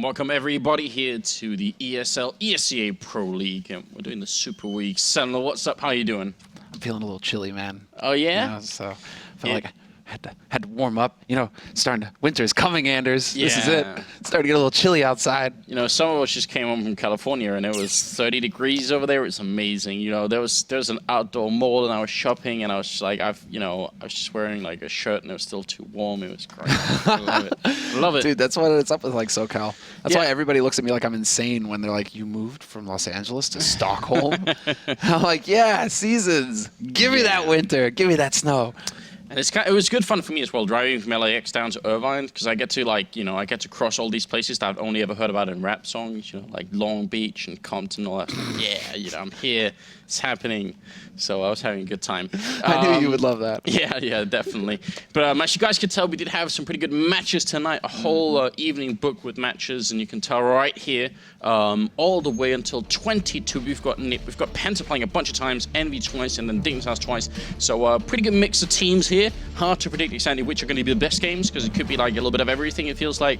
and welcome everybody here to the ESL ESEA Pro League. And we're doing the Super Week. Sentinel, what's up? How are you doing? I'm feeling a little chilly, man. Oh, yeah? You know, so I felt like I had to warm up. You know, winter's coming, Anders. Yeah. This is it. It's starting to get a little chilly outside. You know, some of us just came home from California and it was 30 degrees over there. It's amazing. You know, there was an outdoor mall and I was shopping and I was just like, I was just wearing like a shirt and it was still too warm. It was great. I love it. Love it. Dude, that's what it's up with like SoCal. That's why everybody looks at me like I'm insane when they're like, you moved from Los Angeles to Stockholm? I'm like, yeah, seasons. Give me that winter. Give me that snow. And it was good fun for me as well, driving from LAX down to Irvine, because I get to cross all these places that I've only ever heard about in rap songs, you know, like Long Beach and Compton and all that stuff. Yeah, you know, I'm here, it's happening. So I was having a good time. I knew you would love that. Yeah, definitely. But as you guys could tell, we did have some pretty good matches tonight, a whole evening booked with matches, and you can tell right here, all the way until 22, we've got Penta playing a bunch of times, Envy twice, and then Dignitas twice. So pretty good mix of teams here. Hard to predict exactly which are going to be the best games, because it could be like a little bit of everything, it feels like.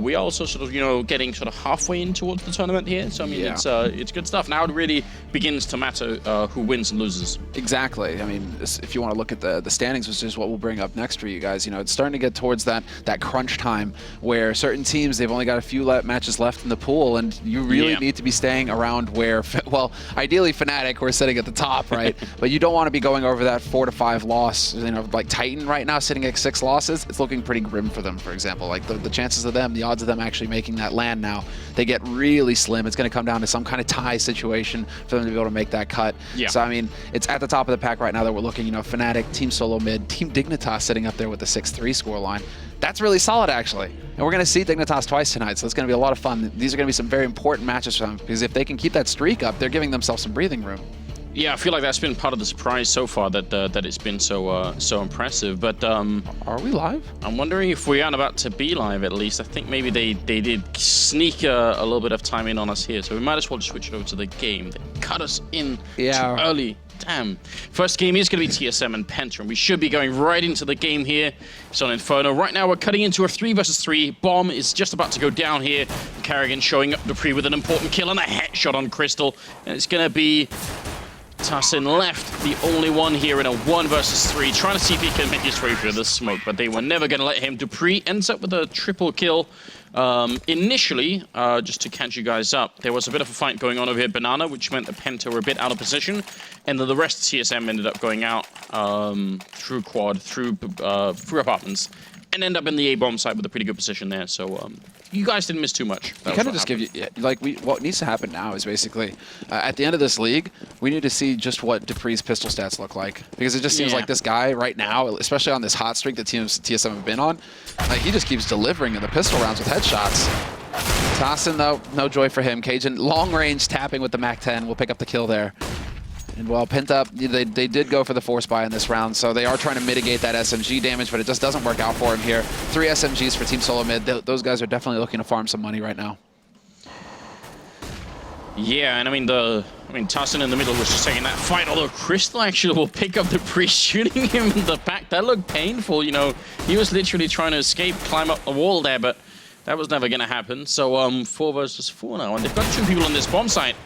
We are also sort of, you know, getting sort of halfway in towards the tournament here. So, I mean, it's good stuff. Now it really begins to matter who wins and loses. Exactly. I mean, if you want to look at the standings, which is what we'll bring up next for you guys, you know, it's starting to get towards that crunch time where certain teams, they've only got a few matches left in the pool, and you really need to be staying around where, well, ideally Fnatic, who are sitting at the top, right? But you don't want to be going over that 4 to 5 loss. You know, like Titan right now sitting at 6 losses, it's looking pretty grim for them, for example. Like the chances of them, the odds of them actually making that land now, they get really slim. It's going to come down to some kind of tie situation for them to be able to make that cut. Yeah. So, I mean, it's at the top of the pack right now that we're looking, you know, Fnatic, Team Solo Mid, Team Dignitas sitting up there with the 6-3 scoreline. That's really solid, actually. And we're going to see Dignitas twice tonight, so it's going to be a lot of fun. These are going to be some very important matches for them, because if they can keep that streak up, they're giving themselves some breathing room. Yeah, I feel like that's been part of the surprise so far, that it's been so impressive. But are we live? I'm wondering if we aren't about to be live at least. I think maybe they did sneak a little bit of time in on us here, so we might as well just switch it over to the game. They cut us in too early. Damn. First game is going to be TSM and Penta, and we should be going right into the game here. It's on Inferno. Right now, we're cutting into a 3 versus 3. Bomb is just about to go down here. Carrigan showing up Dupree with an important kill and a headshot on Crystal. And it's going to be Tassin left, the only one here in a 1 versus 3, trying to see if he can make his way through the smoke, but they were never going to let him. Dupree ends up with a triple kill. Initially, just to catch you guys up, there was a bit of a fight going on over here at Banana, which meant the Penta were a bit out of position, and then the rest of TSM ended up going out through quad, through apartments, and end up in the A-bomb site with a pretty good position there. So you guys didn't miss too much. You kind of just give you, like, what needs to happen now is basically, at the end of this league, we need to see just what Dupree's pistol stats look like. Because it just seems like this guy right now, especially on this hot streak that TSM have been on, like, he just keeps delivering in the pistol rounds with headshots. Tassin, though, no joy for him. Cajun, long range tapping with the MAC-10 will pick up the kill there. And well, Penta, they did go for the force buy in this round, so they are trying to mitigate that SMG damage, but it just doesn't work out for him here. 3 SMGs for Team Solo Mid. Those guys are definitely looking to farm some money right now. Yeah, and I mean, Tassin in the middle was just taking that fight, although Crystal actually will pick up Dupree, shooting him in the back. That looked painful, you know. He was literally trying to escape, climb up the wall there, but that was never going to happen. So 4 versus 4 now, and they've got 2 people on this bomb site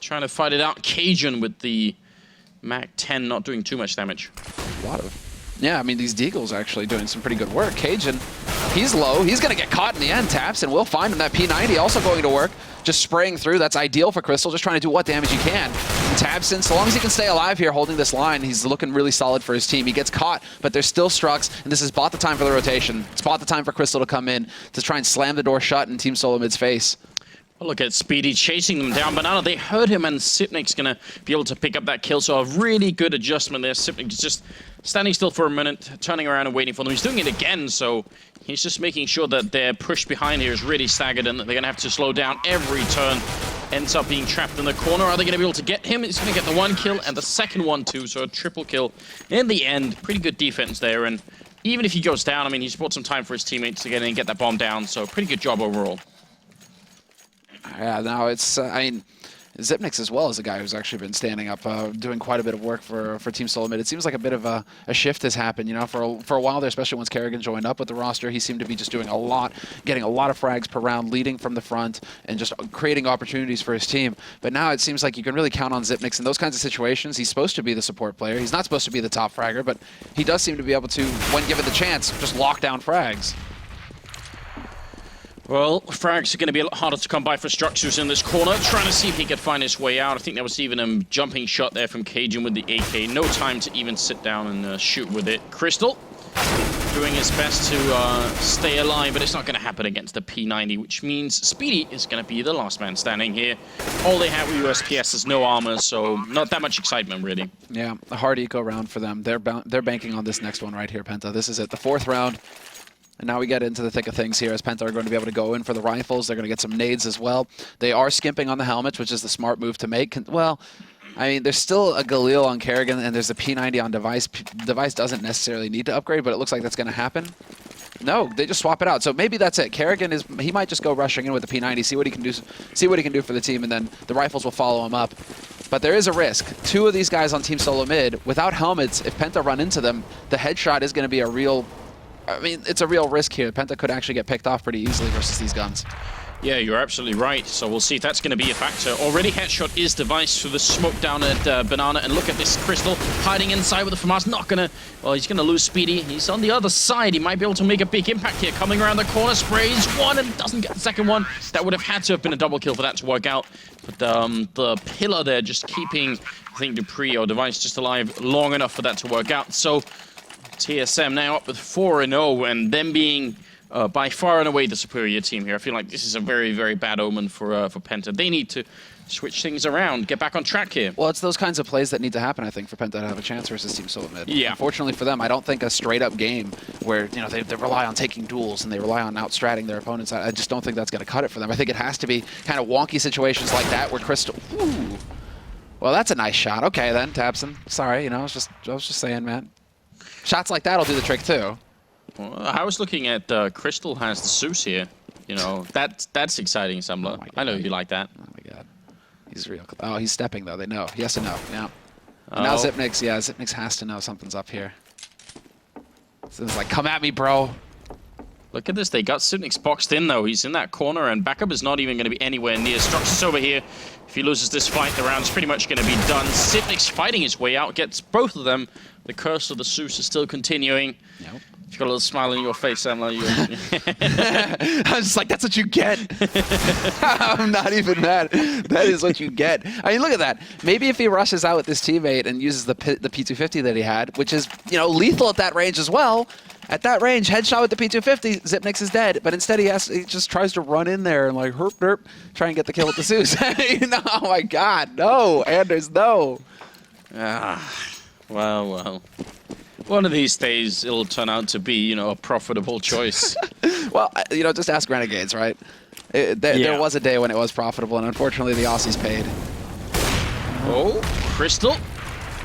trying to fight it out. Cajun with the MAC-10 not doing too much damage. A lot of. Yeah, I mean, these Deagles are actually doing some pretty good work. Cajun, he's low. He's going to get caught in the end. Taps, and we'll find him. That P90 also going to work. Just spraying through. That's ideal for Crystal. Just trying to do what damage he can. And Tabson, so long as he can stay alive here holding this line, he's looking really solid for his team. He gets caught, but there's still Strux, and this is bought the time for the rotation. It's bought the time for Crystal to come in to try and slam the door shut in Team Solo Mid's face. Well, look at Speedy chasing them down. Banana, they heard him, and Sipnik's going to be able to pick up that kill. So a really good adjustment there. Sipnik is just standing still for a minute, turning around and waiting for them. He's doing it again, so he's just making sure that their push behind here is really staggered and that they're going to have to slow down every turn. Ends up being trapped in the corner. Are they going to be able to get him? He's going to get the 1 kill and the second one too, so a triple kill in the end. Pretty good defense there, and even if he goes down, I mean, he's bought some time for his teammates to get in and get that bomb down, so pretty good job overall. Yeah, no, it's, I mean, Zipnix as well is a guy who's actually been standing up, doing quite a bit of work for Team Solo Mid. It seems like a bit of a shift has happened, you know, for a while there, especially once Kerrigan joined up with the roster. He seemed to be just doing a lot, getting a lot of frags per round, leading from the front, and just creating opportunities for his team. But now it seems like you can really count on Zipnix in those kinds of situations. He's supposed to be the support player. He's not supposed to be the top fragger, but he does seem to be able to, when given the chance, just lock down frags. Well, frags are going to be a lot harder to come by for Structures in this corner, trying to see if he could find his way out. I think there was even a jumping shot there from Cajun with the AK. No time to even sit down and shoot with it. Crystal doing his best to stay alive, but it's not going to happen against the P90, which means Speedy is going to be the last man standing here. All they have with USPS is no armor, so not that much excitement, really. Yeah, a hard eco round for them. They're banking on this next one right here, Penta. This is it, the 4th round. And now we get into the thick of things here as Penta are going to be able to go in for the rifles. They're going to get some nades as well. They are skimping on the helmets, which is the smart move to make. Well, I mean, there's still a Galil on Kerrigan, and there's a P90 on Device. Device doesn't necessarily need to upgrade, but it looks like that's going to happen. No, they just swap it out. So maybe that's it. Kerrigan he might just go rushing in with the P90, see what he can do for the team, and then the rifles will follow him up. But there is a risk. 2 of these guys on Team Solo Mid, without helmets, if Penta run into them, the headshot is going to be a real... I mean, it's a real risk here. Penta could actually get picked off pretty easily versus these guns. Yeah, you're absolutely right. So we'll see if that's going to be a factor. Already headshot is Device through the smoke down at Banana. And look at this Crystal hiding inside with the FAMAS. Not going to... Well, he's going to lose Speedy. He's on the other side. He might be able to make a big impact here. Coming around the corner, sprays one and doesn't get the second one. That would have had to have been a double kill for that to work out. But the pillar there just keeping, I think, Dupree or Device just alive long enough for that to work out. So... TSM now up with 4-0, and them being by far and away the superior team here. I feel like this is a very, very bad omen for Penta. They need to switch things around, get back on track here. Well, it's those kinds of plays that need to happen, I think, for Penta to have a chance versus Team Solo Mid. Yeah. Unfortunately for them, I don't think a straight-up game where, you know, they rely on taking duels and they rely on outstratting their opponents. I just don't think that's going to cut it for them. I think it has to be kind of wonky situations like that where Crystal... Ooh. Well, that's a nice shot. Okay, then, Tabson. Sorry, you know, I was just saying, man. Shots like that will do the trick too. Well, I was looking at Crystal has the Zeus here. You know, that's exciting, Sembler. Oh I know you like that. Oh my god. He's real. Oh, he's stepping though. They know. He has to know. Yeah. Oh. Now Zipnix, yeah, Zipnix has to know something's up here. So it's like, come at me, bro. Look at this. They got Zipnix boxed in though. He's in that corner, and backup is not even going to be anywhere near. Structures over here. If he loses this fight, the round's pretty much going to be done. Zipnix fighting his way out, gets both of them. The curse of the Zeus is still continuing. Nope. You've got a little smile on your face, Sam. I was just like, that's what you get. I'm not even mad. That is what you get. I mean, look at that. Maybe if he rushes out with his teammate and uses the P250 that he had, which is, you know, lethal at that range as well. At that range, headshot with the P250, Zipnix is dead. But instead, he just tries to run in there and like herp derp, try and get the kill with the Zeus. No, oh my God, no, Anders, no. Well. One of these days, it'll turn out to be, you know, a profitable choice. Well, you know, just ask Renegades, right? There was a day when it was profitable, and unfortunately, the Aussies paid. Oh, Crystal.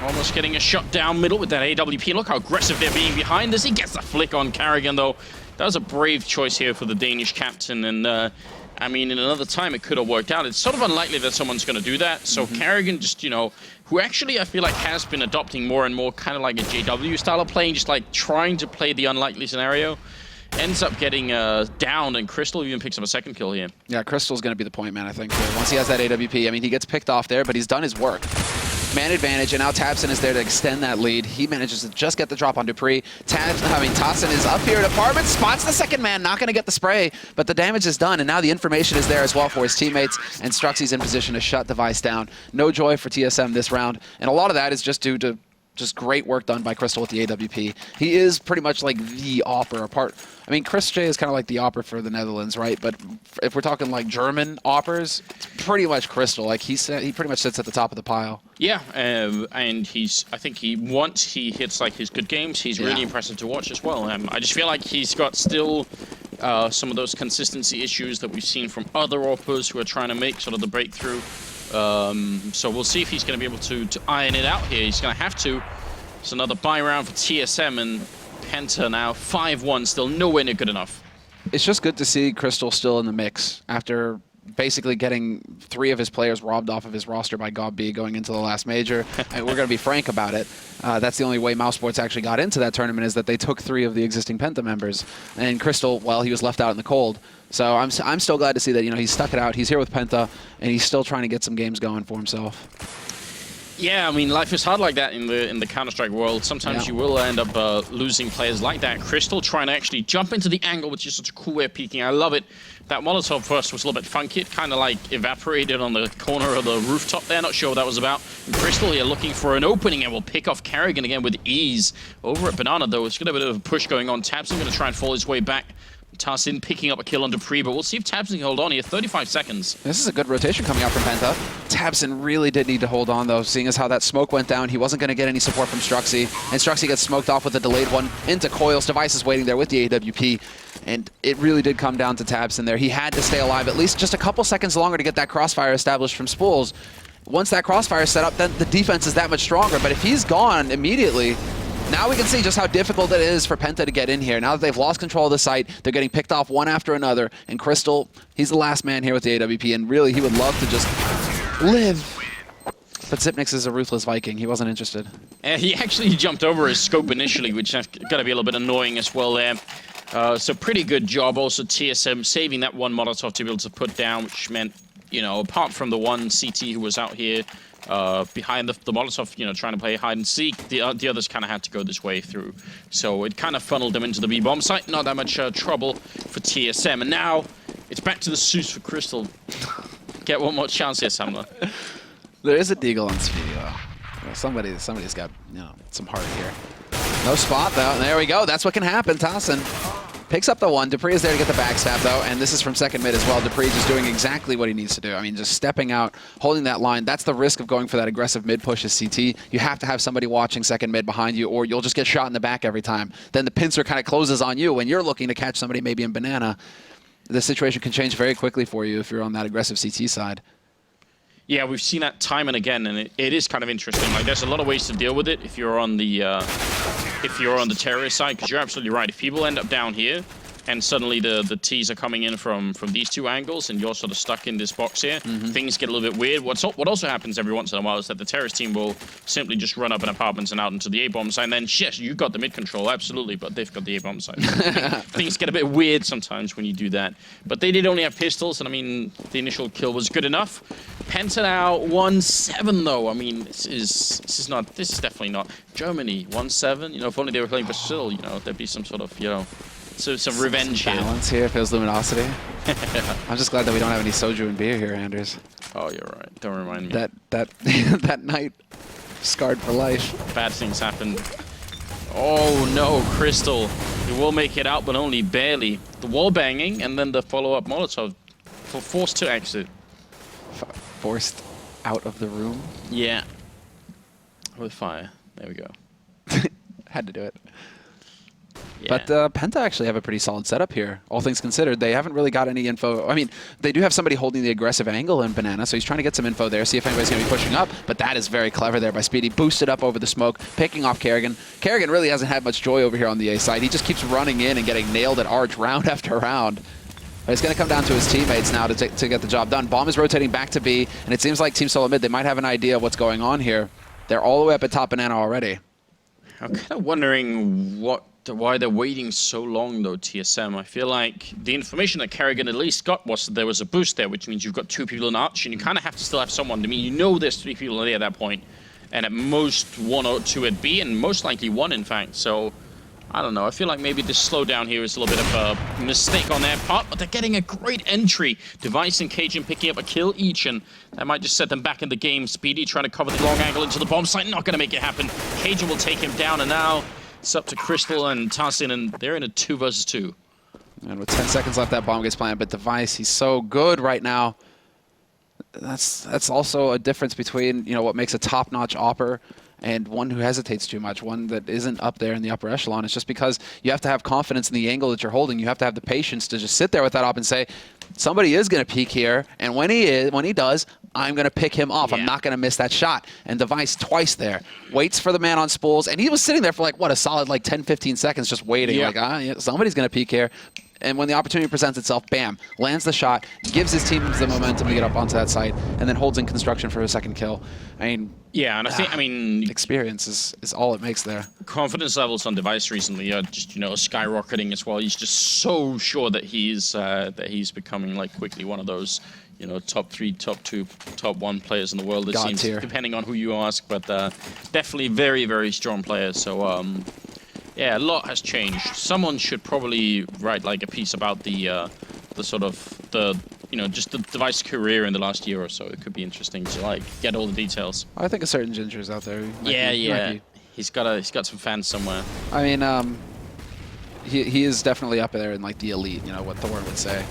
Almost getting a shot down middle with that AWP. Look how aggressive they're being behind this. He gets the flick on Kerrigan, though. That was a brave choice here for the Danish captain, and I mean, in another time, it could have worked out. It's sort of unlikely that someone's going to do that. So Kerrigan just, you know, who actually I feel like has been adopting more and more kind of like a JW style of playing, just like trying to play the unlikely scenario, ends up getting down, and Crystal even picks up a second kill here. Yeah, Crystal's going to be the point man, I think. Once he has that AWP, I mean, he gets picked off there, but he's done his work. Man advantage, and now Tabson is there to extend that lead. He manages to just get the drop on Dupree. Tassin is up here at apartment, spots the second man, not going to get the spray, but the damage is done, and now the information is there as well for his teammates, and Struxy's in position to shut Device down. No joy for TSM this round, and a lot of that is just due to just great work done by Crystal with the AWP. He is pretty much like the Opper apart. I mean, Chris J is kind of like the Opper for the Netherlands, right? But if we're talking like German Oppers, it's pretty much Crystal. Like he pretty much sits at the top of the pile. Yeah, and I think once he hits like his good games, he's really impressive to watch as well. I just feel like he's got still some of those consistency issues that we've seen from other Oppers who are trying to make sort of the breakthrough. So we'll see if he's going to be able to iron it out here. He's going to have to. It's another buy round for TSM, and Penta now 5-1, still nowhere near good enough. It's just good to see Crystal still in the mix after basically getting 3 of his players robbed off of his roster by GobB going into the last major. And we're going to be frank about it. That's the only way Mouse Sports actually got into that tournament, is that they took 3 of the existing Penta members. And Crystal, well, he was left out in the cold. So I'm still glad to see that, you know, he stuck it out. He's here with Penta, and he's still trying to get some games going for himself. Yeah, I mean, life is hard like that in the Counter-Strike world. Sometimes you will end up losing players like that. Crystal trying to actually jump into the angle, which is such a cool way of peeking. I love it. That Molotov first was a little bit funky. It kind of like evaporated on the corner of the rooftop there. Not sure what that was about. And Crystal here looking for an opening and will pick off Carrigan again with ease. Over at Banana, though, it's got a bit of a push going on. Tabson going to try and fall his way back. Tarsin picking up a kill on Dupree, but we'll see if Tabson can hold on here. 35 seconds. This is a good rotation coming out from Penta. Tabson really did need to hold on, though, seeing as how that smoke went down. He wasn't going to get any support from Struxy, and Struxy gets smoked off with a delayed one into Coils. Device is waiting there with the AWP, and it really did come down to Tabson there. He had to stay alive at least just a couple seconds longer to get that crossfire established from Spools. Once that crossfire is set up, then the defense is that much stronger, but if he's gone immediately, now we can see just how difficult it is for Penta to get in here. Now that they've lost control of the site, they're getting picked off one after another. And Crystal, he's the last man here with the AWP, and really he would love to just live. But Zipnix is a ruthless Viking. He wasn't interested. He actually jumped over his scope initially, which has got to be a little bit annoying as well there. So pretty good job also TSM saving that one Molotov to be able to put down, which meant, you know, apart from the one CT who was out here, behind the Molotov, you know, trying to play hide and seek, the others kind of had to go this way through. So it kind of funneled them into the B-bomb site. Not that much trouble for TSM. And now it's back to the Zeus for Crystal. Get one more chance here, Samler. There is a deagle on Speedy, though. Somebody's got, you know, some heart here. No spot, though. There we go. That's what can happen. Tassin picks up the one. Dupree is there to get the backstab, though, and this is from second mid as well. Dupree just doing exactly what he needs to do. I mean, just stepping out, holding that line. That's the risk of going for that aggressive mid push as CT. You have to have somebody watching second mid behind you, or you'll just get shot in the back every time. Then the pincer kind of closes on you when you're looking to catch somebody maybe in Banana. The situation can change very quickly for you if you're on that aggressive CT side. Yeah, we've seen that time and again, and it is kind of interesting. Like, there's a lot of ways to deal with it if you're on the terrorist side, because you're absolutely right. If people end up down here, and suddenly the T's are coming in from these two angles, and you're sort of stuck in this box here, things get a little bit weird. What also happens every once in a while is that the terrorist team will simply just run up in apartments and out into the A-bomb side, and then, yes, you've got the mid control, absolutely, but they've got the A-bomb side. Things get a bit weird sometimes when you do that. But they did only have pistols, and I mean, the initial kill was good enough. Penta now 1-7 though. I mean, this is definitely not Germany 1-7. You know, if only they were playing Brazil, you know, there'd be some sort of, you know, so some revenge here. Balance here, feels luminosity. I'm just glad that we don't have any soju and beer here, Anders. Oh, you're right. Don't remind me. That night, scarred for life. Bad things happen. Oh no, Crystal. He will make it out, but only barely. The wall banging, and then the follow-up Molotov forced to exit. Forced out of the room? Yeah. With fire. There we go. Had to do it. Yeah. But Penta actually have a pretty solid setup here, all things considered. They haven't really got any info. I mean, they do have somebody holding the aggressive angle in Banana, so he's trying to get some info there, see if anybody's going to be pushing up. But that is very clever there by Speedy. Boosted up over the smoke, picking off Kerrigan. Kerrigan really hasn't had much joy over here on the A side. He just keeps running in and getting nailed at Arch round after round. But it's going to come down to his teammates now to get the job done. Bomb is rotating back to B, and it seems like Team Solo Mid, they might have an idea of what's going on here. They're all the way up at top Banana already. I'm kind of wondering why they're waiting so long, though, TSM. I feel like the information that Kerrigan at least got was that there was a boost there, which means you've got 2 people in Arch, and you kind of have to still have someone. I mean, you know there's 3 people there at that point, and at most 1 or 2 at B, and most likely 1, in fact. So, I don't know. I feel like maybe this slowdown here is a little bit of a mistake on their part, but they're getting a great entry. Device and Cajun picking up a kill each, and that might just set them back in the game. Speedy trying to cover the long angle into the bomb site. Not going to make it happen. Cajun will take him down, and now it's up to Crystal and Tassin, and they're in a 2 versus 2. And with 10 seconds left, that bomb gets planted, but Device, he's so good right now. That's also a difference between, you know, what makes a top-notch opper and one who hesitates too much, one that isn't up there in the upper echelon. It's just because you have to have confidence in the angle that you're holding. You have to have the patience to just sit there with that op and say, somebody is going to peek here, and when he does, I'm going to pick him off. Yeah. I'm not going to miss that shot. And Device twice there. Waits for the man on Spools, and he was sitting there for like, what, a solid like 10, 15 seconds just waiting. Yeah. Like, yeah, somebody's going to peek here. and when the opportunity presents itself, bam, lands the shot, gives his team the momentum to get up onto that site, and then holds in construction for a second kill. I mean, yeah, and I mean, experience is all it makes there. Confidence levels on Device recently are just, skyrocketing as well. He's just so sure that he's becoming like quickly one of those, top 3, top 2, top 1 players in the world. It seems, depending on who you ask, but definitely very, very strong player. So yeah, a lot has changed. Someone should probably write like a piece about the sort of just the Device career in the last year or so. It could be interesting to like get all the details. I think a certain Ginger's out there. Yeah. He's got some fans somewhere. I mean, he is definitely up there in like the elite. What Thor would say.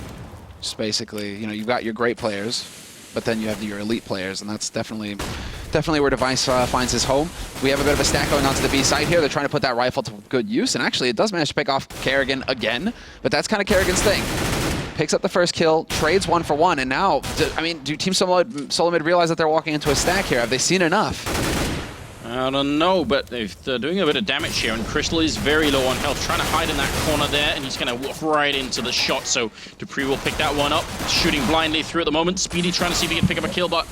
Just basically, you've got your great players, but then you have your elite players, and that's definitely where Device finds his home. We have a bit of a stack going onto the B side here. They're trying to put that rifle to good use, and actually it does manage to pick off Kerrigan again, but that's kind of Kerrigan's thing. Picks up the first kill, trades 1 for 1, and now, I mean, do Team Solo Mid realize that they're walking into a stack here? Have they seen enough? I don't know, but they're doing a bit of damage here, and Crystal is very low on health, trying to hide in that corner there, and he's going to walk right into the shot, so dupreeh will pick that one up, shooting blindly through at the moment. Speedy trying to see if he can pick up a kill, but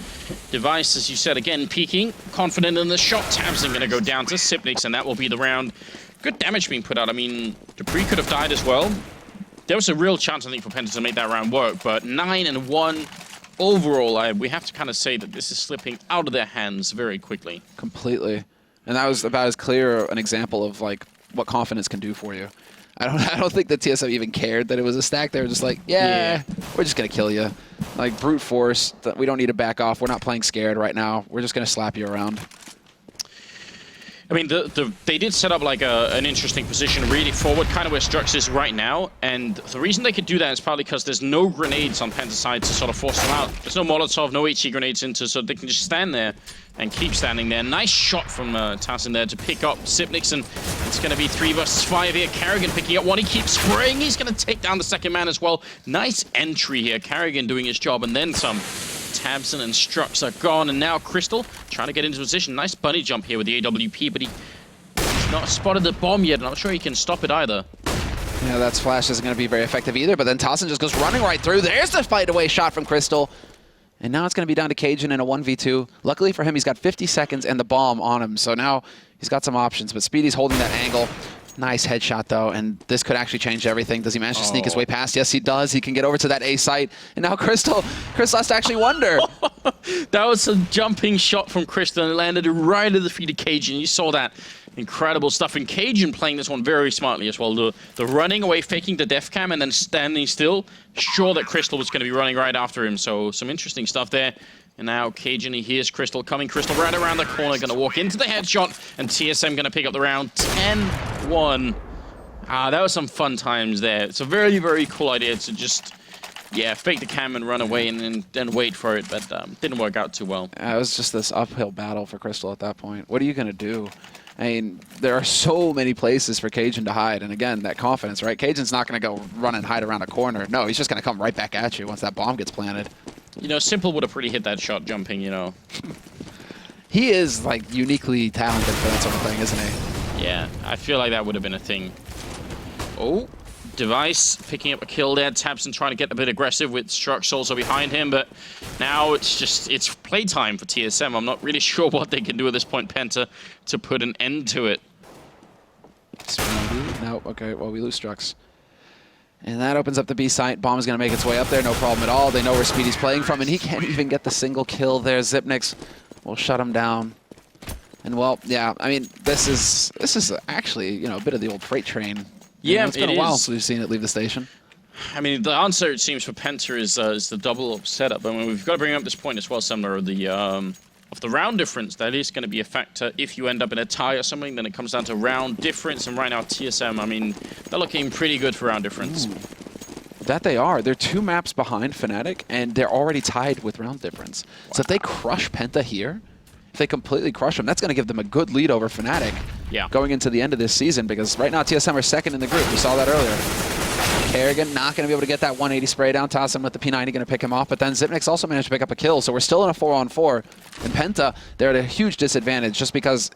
Device, as you said, again, peeking, confident in the shot. Tabson going to go down to Sipnix, and that will be the round. Good damage being put out. I mean, dupreeh could have died as well. There was a real chance, I think, for Penta to make that round work, but 9-1 overall, we have to kind of say that this is slipping out of their hands very quickly. Completely. And that was about as clear an example of like what confidence can do for you. I don't think that TSM even cared that it was a stack. They were just like, yeah, we're just going to kill you. Like brute force, we don't need to back off. We're not playing scared right now. We're just going to slap you around. I mean, they did set up like an interesting position really forward, kind of where Strux is right now, and the reason they could do that is probably because there's no grenades on Penta's side to sort of force them out. There's no Molotov, no HE grenades into, so they can just stand there and keep standing there. Nice shot from Tassin there to pick up Sipnix, and it's going to be 3 versus 5 here. Kerrigan picking up one, he keeps spraying, he's going to take down the second man as well. Nice entry here, Kerrigan doing his job, and then some. Tabson and Strux are gone, and now Crystal trying to get into position. Nice bunny jump here with the AWP, but he's not spotted the bomb yet, and I'm sure he can stop it either. Yeah, that flash isn't going to be very effective either, but then Tassin just goes running right through. There's the fight away shot from Crystal. And now it's going to be down to Cajun in a 1v2. Luckily for him, he's got 50 seconds and the bomb on him, so now he's got some options, but Speedy's holding that angle. Nice headshot, though, and this could actually change everything. Does he manage to sneak his way past? Yes, he does. He can get over to that A site, and now Crystal has to actually wonder. That was a jumping shot from Crystal, and it landed right at the feet of Cajun. You saw that. Incredible stuff. And Cajun playing this one very smartly as well. The running away, faking the def cam, and then standing still. Sure that Crystal was going to be running right after him, so some interesting stuff there. And now Cajun, he hears Crystal coming. Crystal right around the corner, going to walk into the headshot, and TSM going to pick up the round 10-1. That was some fun times there. It's a very, very cool idea to just, fake the cam and run away and then wait for it, but didn't work out too well. It was just this uphill battle for Crystal at that point. What are you going to do? I mean, there are so many places for Cajun to hide, and again, that confidence, right? Cajun's not going to go run and hide around a corner. No, he's just going to come right back at you once that bomb gets planted. Simple would have pretty hit that shot jumping, He is, like, uniquely talented for that sort of thing, isn't he? Yeah, I feel like that would have been a thing. Oh, Device picking up a kill there. Tabson trying to get a bit aggressive with Strux also behind him, but now it's playtime for TSM. I'm not really sure what they can do at this point, Penta, to put an end to it. No, okay, well, we lose Strux. And that opens up the B site. Bomb is going to make its way up there, no problem at all. They know where Speedy's playing from, and he can't even get the single kill there. Zipnix will shut him down. And well, yeah, I mean, this is actually, a bit of the old freight train. Yeah, it's been a while since we've seen it leave the station. I mean, the answer, it seems, for Penta is the double setup. I mean, we've got to bring up this point as well, similar of the round difference. That is going to be a factor. If you end up in a tie or something, then it comes down to round difference. And right now, TSM, I mean, they're looking pretty good for round difference. Ooh. That they are. They're 2 maps behind Fnatic, and they're already tied with round difference. Wow. So if they crush Penta here, if they completely crush them, that's going to give them a good lead over Fnatic going into the end of this season, because right now TSM are second in the group. We saw that earlier. Kerrigan not going to be able to get that 180 spray down. Tassin with the P90 going to pick him off, but then Zipnix also managed to pick up a kill, so we're still in a 4-on-4. And Penta, they're at a huge disadvantage just because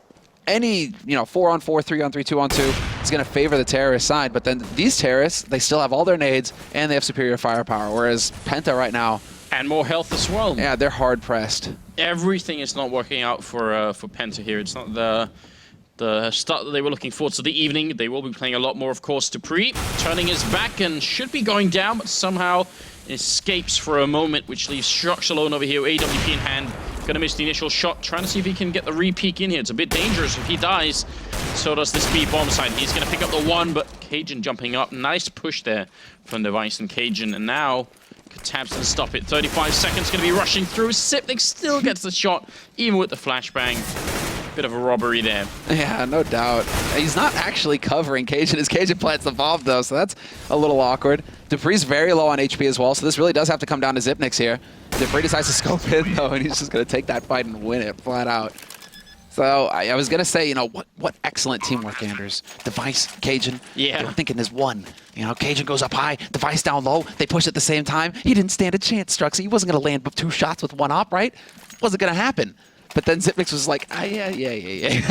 any 4-on-4, 3-on-3, 2-on-2, is going to favor the terrorist side, but then these terrorists, they still have all their nades, and they have superior firepower, whereas Penta right now... And more health as well. Yeah, they're hard-pressed. Everything is not working out for Penta here. It's not the start that they were looking for to the evening. They will be playing a lot more, of course, Dupree, turning his back and should be going down, but somehow escapes for a moment, which leaves Strux alone over here, AWP in hand. Gonna miss the initial shot, trying to see if he can get the re-peek in here. It's a bit dangerous. If he dies, so does this B-bomb side. He's gonna pick up the one, but Cajun jumping up. Nice push there from Device and Cajun, and now Tabs and stop it. 35 seconds gonna be rushing through. Sipnik still gets the shot, even with the flashbang. Bit of a robbery there. Yeah, no doubt. He's not actually covering Cajun as Cajun plants the bomb, though, so that's a little awkward. Dupree's very low on HP as well, so this really does have to come down to Zipnix here. Dupree decides to scope in, though, and he's just going to take that fight and win it flat out. So I was going to say, you know, what excellent teamwork, Anders. Device, Cajun, yeah. They were thinking there's one. You know, Cajun goes up high, Device down low, they push at the same time. He didn't stand a chance, Struxy. He wasn't going to land 2 shots with 1 op, right? Wasn't going to happen. But then Zipnix was like, yeah.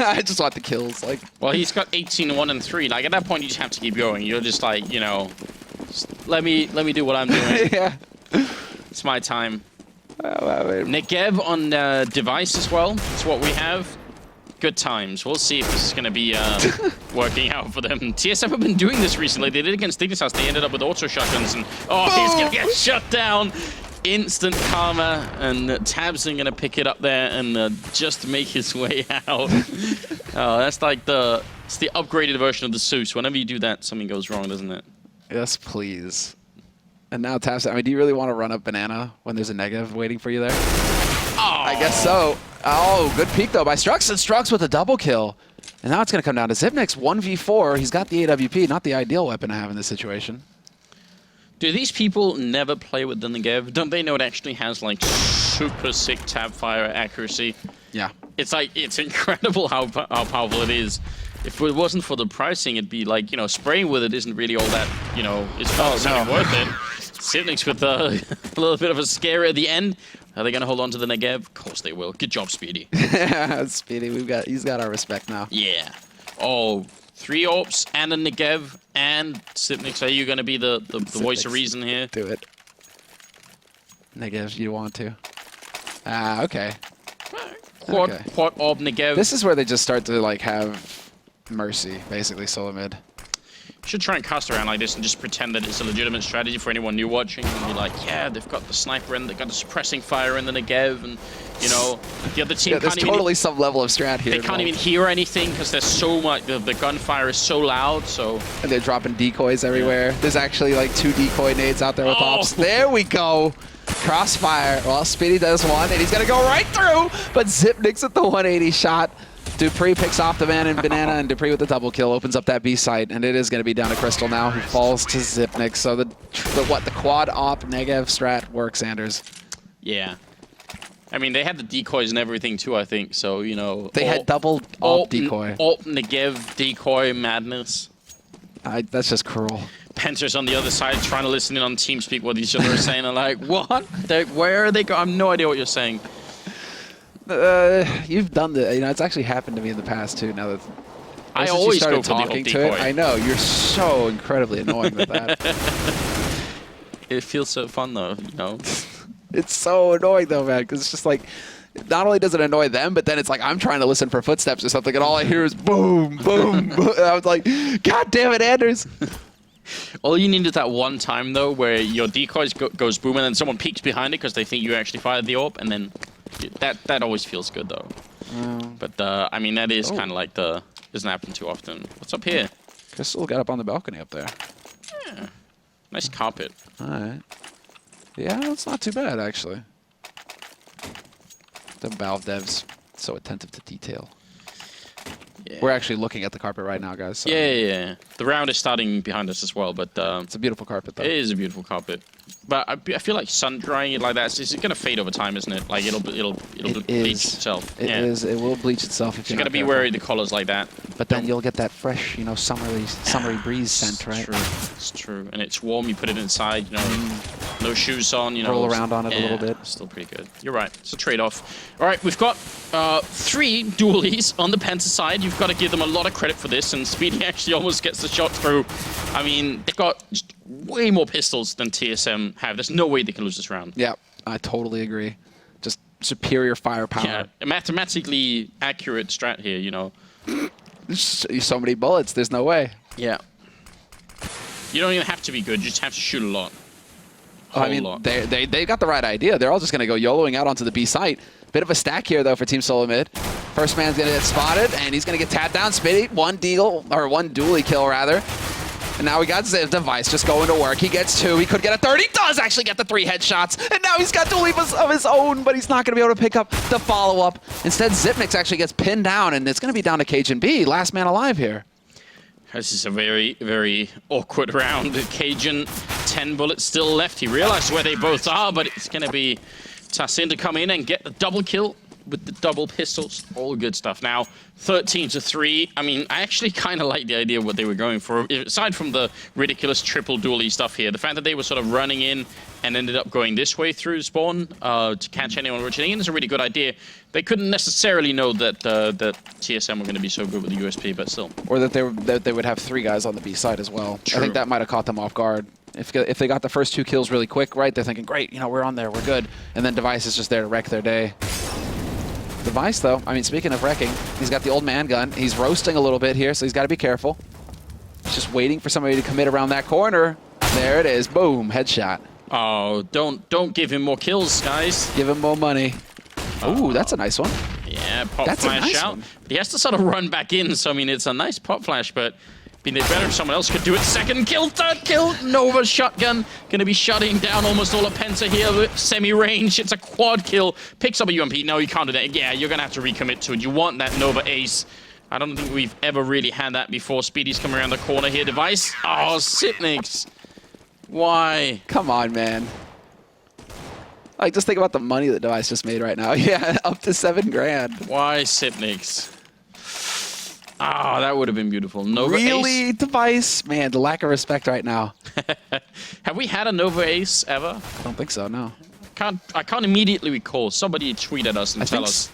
I just want the kills. Like, well, he's got 18-1 and 3. Like, at that point, you just have to keep going. You're just like, you know, just let me do what I'm doing. Yeah. It's my time. Negev on Device as well. That's what we have. Good times. We'll see if this is going to be working out for them. TSF have been doing this recently. They did it against Dignitas. They ended up with auto shotguns, and he's going to get shut down. Instant karma, and Tabs are going to pick it up there and just make his way out. That's like it's the upgraded version of the Zeus. Whenever you do that, something goes wrong, doesn't it? Yes, please. And now Tabs, I mean, do you really want to run up Banana when there's a negative waiting for you there? Oh. I guess so. Oh, good peek, though, by Strux, and Strux with a double kill. And now it's going to come down to Zipnix, 1v4. He's got the AWP, not the ideal weapon to have in this situation. Do these people never play with the Negev? Don't they know it actually has like super sick tab fire accuracy? Yeah. It's like, it's incredible how powerful it is. If it wasn't for the pricing, it'd be like, you know, spraying with it isn't really all that, you know, it's not worth it. Zipnix with a little bit of a scare at the end. Are they going to hold on to the Negev? Of course they will. Good job, Speedy. Yeah, Speedy, he's got our respect now. Yeah. Oh, 3 AWPs and a Negev and Zipnix. Are you going to be the voice of reason here? Do it. Negev, you want to. Ah, okay. Quad AWP Negev. This is where they just start to, like, have mercy, basically, solo mid. Should try and cast around like this and just pretend that it's a legitimate strategy for anyone new watching and be like, yeah, they've got the sniper and they've got the suppressing fire and the Negev, and, you know, the other team there's totally some level of strat here. They can't even hear anything because there's so much, the gunfire is so loud, so... And they're dropping decoys everywhere. Yeah. There's actually like 2 decoy nades out there with ops. There we go. Crossfire. Well, Speedy does one, and he's going to go right through, but Zipnix at the 180 shot. Dupree picks off the man in Banana, and Dupree with the double kill opens up that B site, and it is going to be down to Crystal now, who falls to Zipnix. So the quad op Negev strat works, Anders. Yeah. I mean, they had the decoys and everything too, I think, so, you know... They had double op decoy. Op Negev decoy madness. That's just cruel. Pencer's on the other side trying to listen in on TeamSpeak what each other are saying. I'm like, what? Where are they going? I have no idea what you're saying. You've done the, you know, it's actually happened to me in the past too. Now that I always started go for talking the to it, I know you're so incredibly annoying with that. It feels so fun though, you know. It's so annoying though, man, because it's just like, not only does it annoy them, but then it's like I'm trying to listen for footsteps or something, and all I hear is boom, boom, boom. And I was like, God damn it, Anders. All you need is that one time though, where your decoys goes boom, and then someone peeks behind it because they think you actually fired the AWP, and then. That always feels good though. But I mean, that is kind of like doesn't happen too often. What's up here? Crystal got up on the balcony up there. Yeah. Nice carpet. All right. Yeah, it's not too bad actually. The Valve devs so attentive to detail. Yeah. We're actually looking at the carpet right now, guys. So. Yeah. The round is starting behind us as well, but it's a beautiful carpet though. It is a beautiful carpet. But I feel like sun drying it like that, it's going to fade over time, isn't it? Like it'll bleach itself. It is. It will bleach itself if you're got to be wary of the colors like that. But then you'll get that fresh, you know, summery breeze scent, right? It's true. And it's warm. You put it inside, you know. no shoes on, you know. Roll around on it a little bit. Still pretty good. You're right. It's a trade-off. All right, we've got 3 dualies on the Penta side. You've got to give them a lot of credit for this, and Speedy actually almost gets the shot through. I mean, they've got just way more pistols than TSM have. There's no way they can lose this round. Yeah, I totally agree. Just superior firepower. Yeah, a mathematically accurate strat here, you know. So many bullets, there's no way. Yeah. You don't even have to be good, you just have to shoot a lot. I mean, they got the right idea. They're all just going to go YOLOing out onto the B site. Bit of a stack here, though, for Team Solo Mid. First man's going to get spotted, and he's going to get tapped down. Spitty, one dually kill, rather. And now we got Device just going to work. He gets 2. He could get a 3rd. He does actually get the 3 headshots. And now he's got dually of his own, but he's not going to be able to pick up the follow-up. Instead, Zipnix actually gets pinned down, and it's going to be down to Cajun B. Last man alive here. This is a very, very awkward round. Cajun, 10 bullets still left. He realized where they both are, but it's going to be Tassin to come in and get the double kill with the double pistols. All good stuff. Now, 13-3. I mean, I actually kind of like the idea of what they were going for. Aside from the ridiculous triple dually stuff here, the fact that they were sort of running in and ended up going this way through spawn to catch anyone originating in is a really good idea. They couldn't necessarily know that that TSM were going to be so good with the USP, but still. Or that they would have 3 guys on the B side as well. True. I think that might have caught them off guard. If they got the first 2 kills really quick, right, they're thinking, great, you know, we're on there, we're good. And then Device is just there to wreck their day. Device, though, I mean, speaking of wrecking, he's got the old man gun. He's roasting a little bit here, so he's got to be careful. He's just waiting for somebody to commit around that corner. There it is. Boom. Headshot. Oh, don't give him more kills, guys. Give him more money. Ooh, that's a nice one. Yeah, pop That's flash a nice out. one. But he has to sort of run back in, so I mean, it's a nice pop flash, but it'd be better if someone else could do it. 2nd kill, 3rd kill. Nova shotgun. Going to be shutting down almost all of Penta here with semi-range. It's a quad kill. Picks up a UMP. No, you can't do that. Yeah, you're going to have to recommit to it. You want that Nova ace. I don't think we've ever really had that before. Speedy's coming around the corner here. Device. Oh, Sipnix. Why? Come on, man. Like, just think about the money that Device just made right now. Yeah, up to 7 grand. Why Sipnix? Ah, that would have been beautiful. Nova really, ace? Device? Man, the lack of respect right now. Have we had a Nova ace ever? I don't think so, no. I can't immediately recall. Somebody tweet at us and tell us.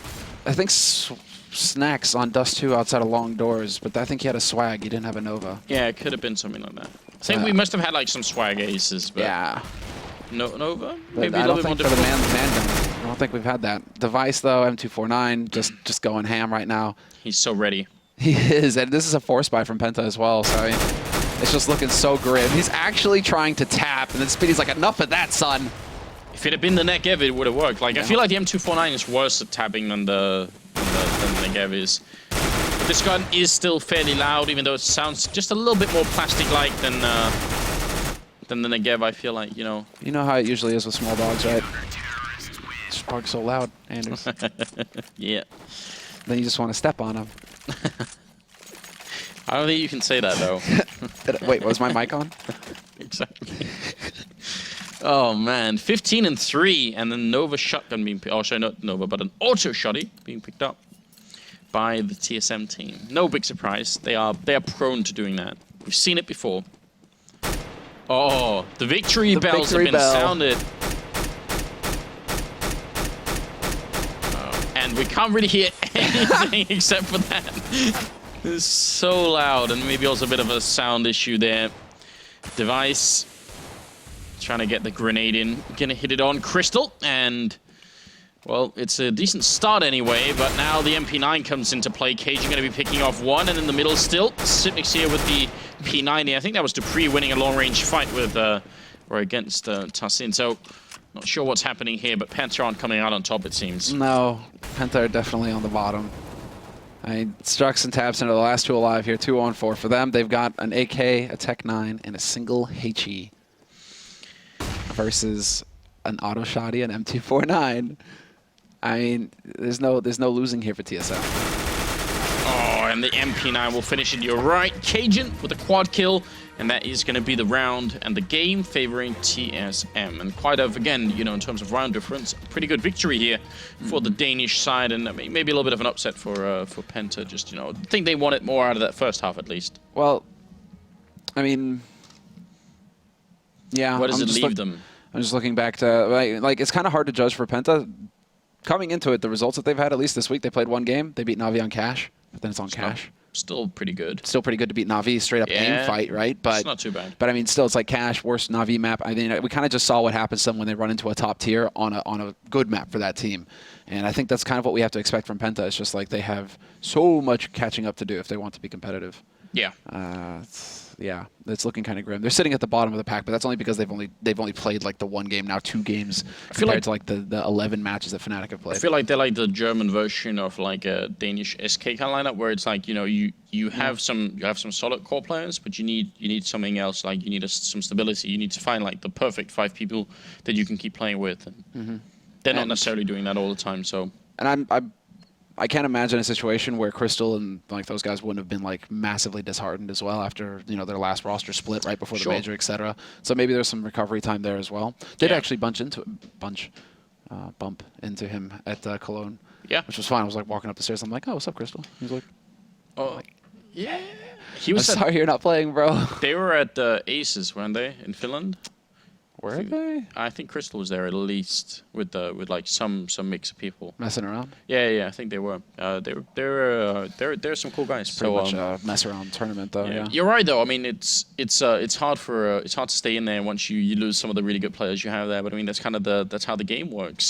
I think Snacks on Dust 2 outside of Long Doors, but I think he had a swag. He didn't have a Nova. Yeah, it could have been something like that. I think we must have had like some swag aces, but yeah. Nova? But Maybe I a don't little bit think more for the difficult. man gun. I don't think we've had that. Device, though, M249, just going ham right now. He's so ready. He is, and this is a 4-spy from Penta as well, so I mean, it's just looking so grim. He's actually trying to tap, and then Speedy's like, enough of that, son. If it had been the Negev, it would have worked. Like, I feel like the M249 is worse at tapping than the Negev is. But this gun is still fairly loud, even though it sounds just a little bit more plastic-like than the Negev, I feel like, you know. You know how it usually is with small dogs, right? This dog's so loud, Anders. Yeah. Then you just want to step on him. I don't think you can say that, though. Wait, was my mic on? Exactly. Oh, man. 15-3, and then Nova shotgun being picked. Oh, sorry, not Nova, but an auto shotty being picked up by the TSM team. No big surprise. They are prone to doing that. We've seen it before. Oh, the victory bells have been sounded. And we can't really hear anything except for that. It's so loud, and maybe also a bit of a sound issue there. Device trying to get the grenade in. Gonna hit it on Crystal, and well, it's a decent start anyway, but now the MP9 comes into play. Cajun gonna be picking off one, and in the middle still, Sipnix here with the P90. I think that was Dupree winning a long-range fight with, or against Tassin, so not sure what's happening here, but Penta aren't coming out on top, it seems. No, Penta are definitely on the bottom. I mean, Strux and Tabson are the last 2 alive here, 2-on-4 for them. They've got an AK, a Tech 9, and a single HE versus an auto shotty and M249. I mean, there's no losing here for TSM. Oh, and the MP9 will finish it. You're right, Cajun with a quad kill, and that is going to be the round and the game favoring TSM. And quite a, again, you know, in terms of round difference, pretty good victory here for the Danish side, and maybe a little bit of an upset for Penta. Just, you know, I think they wanted more out of that first half at least. Well, I mean, yeah. Where does it leave them? I'm just looking back to, like it's kind of hard to judge for Penta. Coming into it, the results that they've had, at least this week, they played one game. They beat Na'Vi on Cash, but then it's on Cash. Still pretty good. Still pretty good to beat Na'Vi, straight up aim fight, right? But it's not too bad. But I mean, still, it's like Cash, worst Na'Vi map. I mean, we kind of just saw what happens to them when they run into a top tier on a good map for that team. And I think that's kind of what we have to expect from Penta. It's just like they have so much catching up to do if they want to be competitive. Yeah. Yeah, it's looking kind of grim. They're sitting at the bottom of the pack, but that's only because they've only played like the one game, now 2 games, compared to like the 11 matches that Fnatic have played. I feel like they're like the German version of like a Danish SK kind of lineup, where it's like, you know, you have some solid core players, but you need something else. Like you need some stability. You need to find like the perfect 5 people that you can keep playing with. And they're not necessarily doing that all the time. So. And I can't imagine a situation where Crystal and like those guys wouldn't have been like massively disheartened as well after, you know, their last roster split right before the major, etc. So maybe there's some recovery time there as well. Did actually bump into him at Cologne. Yeah, which was fine. I was like walking up the stairs. I'm like, oh, what's up, Crystal? He's like, oh, yeah. I'm sorry you're not playing, bro. They were at Aces, weren't they, in Finland? Were they? I think Crystal was there at least with like some mix of people messing around. Yeah, I think they were. They're some cool guys. Pretty much a mess around tournament though. Yeah. You're right though. I mean, it's hard to stay in there once you lose some of the really good players you have there. But I mean, that's kind of that's how the game works.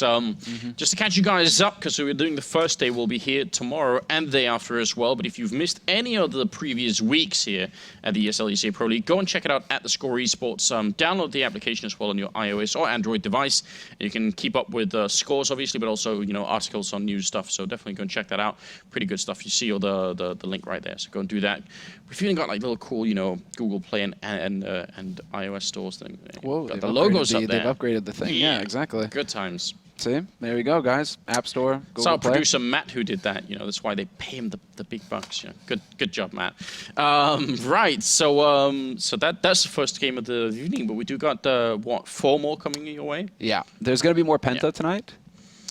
Just to catch you guys up, because we're doing the first day, we'll be here tomorrow and the day after as well. But if you've missed any of the previous weeks here at the ESL ESEA Pro League, go and check it out at the Score Esports. Download the application as well on your iOS or Android device. You can keep up with scores, obviously, but also, you know, articles on news stuff. So definitely go and check that out. Pretty good stuff. You see all the link right there. So go and do that. We've even got like little cool, you know, Google Play and iOS stores thing. Whoa, got the logos up there. They've upgraded the thing. Yeah, exactly. Good times. See, there we go, guys. App Store, Google Play. It's our Play. producer Matt who did that. You know, that's why they pay him the big bucks. Yeah, good job, Matt. Right, so that's the first game of the evening, but we do got 4 more coming your way. Yeah, there's gonna be more Penta tonight.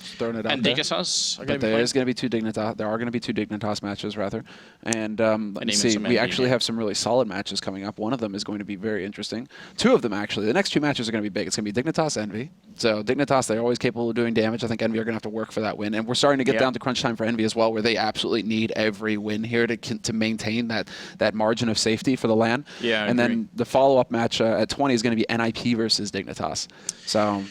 Throwing it out and there. Dignitas are going to be there's going to be 2 Dignitas. There are going to be 2 Dignitas matches, rather. And let's see, we actually have some really solid matches coming up. One of them is going to be very interesting. 2 of them, actually. The next 2 matches are going to be big. It's going to be Dignitas, EnVy. So Dignitas, they're always capable of doing damage. I think EnVy are going to have to work for that win. And we're starting to get down to crunch time for EnVy as well, where they absolutely need every win here to maintain that margin of safety for the LAN. Yeah, and then the follow-up match at 20 is going to be NIP versus Dignitas. So,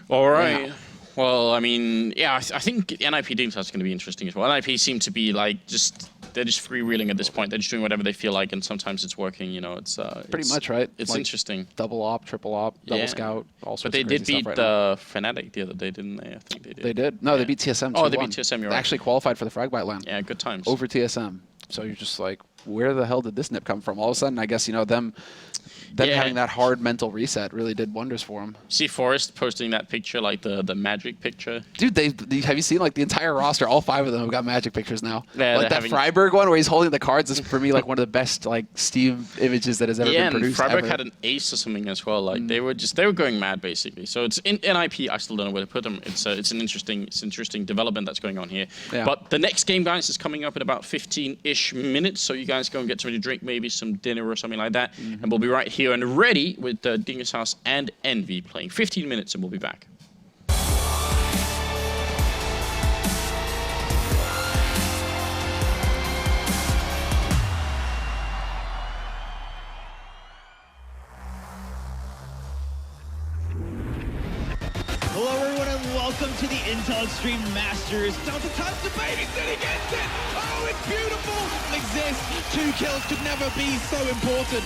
all right. Yeah. Well, I mean, yeah, I think NIP Dignitas is going to be interesting as well. NIP seem to be like they're just freewheeling at this point. They're just doing whatever they feel like, and sometimes it's working. You know, it's pretty much right. It's like interesting. Double op, triple op, double scout, all sorts. But they of did beat Fnatic the other day, didn't they? I think they did. They did. No, they beat TSM. Oh, they beat TSM. You're right. They actually qualified for the Fragbite LAN. Yeah, good times. Over TSM. So you're just like, where the hell did this nip come from? All of a sudden, I guess, you know, them having that hard mental reset really did wonders for them. See Forrest posting that picture, like the magic picture. Dude, have you seen like the entire roster? All 5 of them have got magic pictures now. Yeah, like that Freiburg one where he's holding the cards is for me like one of the best like Steam images that has ever been produced. Yeah, and Freiburg had an ace or something as well. Like they were going mad basically. So it's in NIP. I still don't know where to put them. It's an interesting development that's going on here. Yeah. But the next game, guys, is coming up in about 15-ish minutes. So you guys go and get something to drink, maybe some dinner or something like that, and we'll be right here and ready with Dignitas and EnVy playing. 15 minutes and we'll be back. Hello everyone and welcome to the Intel Extreme Masters. Delta Times the babysitting gets it! Oh, it's beautiful! Exists. 2 kills could never be so important.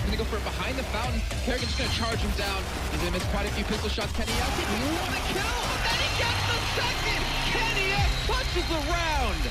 Gonna go for it behind the fountain. Kerrigan's gonna charge him down. He's gonna miss quite a few pistol shots. Kenny X, he won a kill, and then he gets the second. Kenny X punches the round.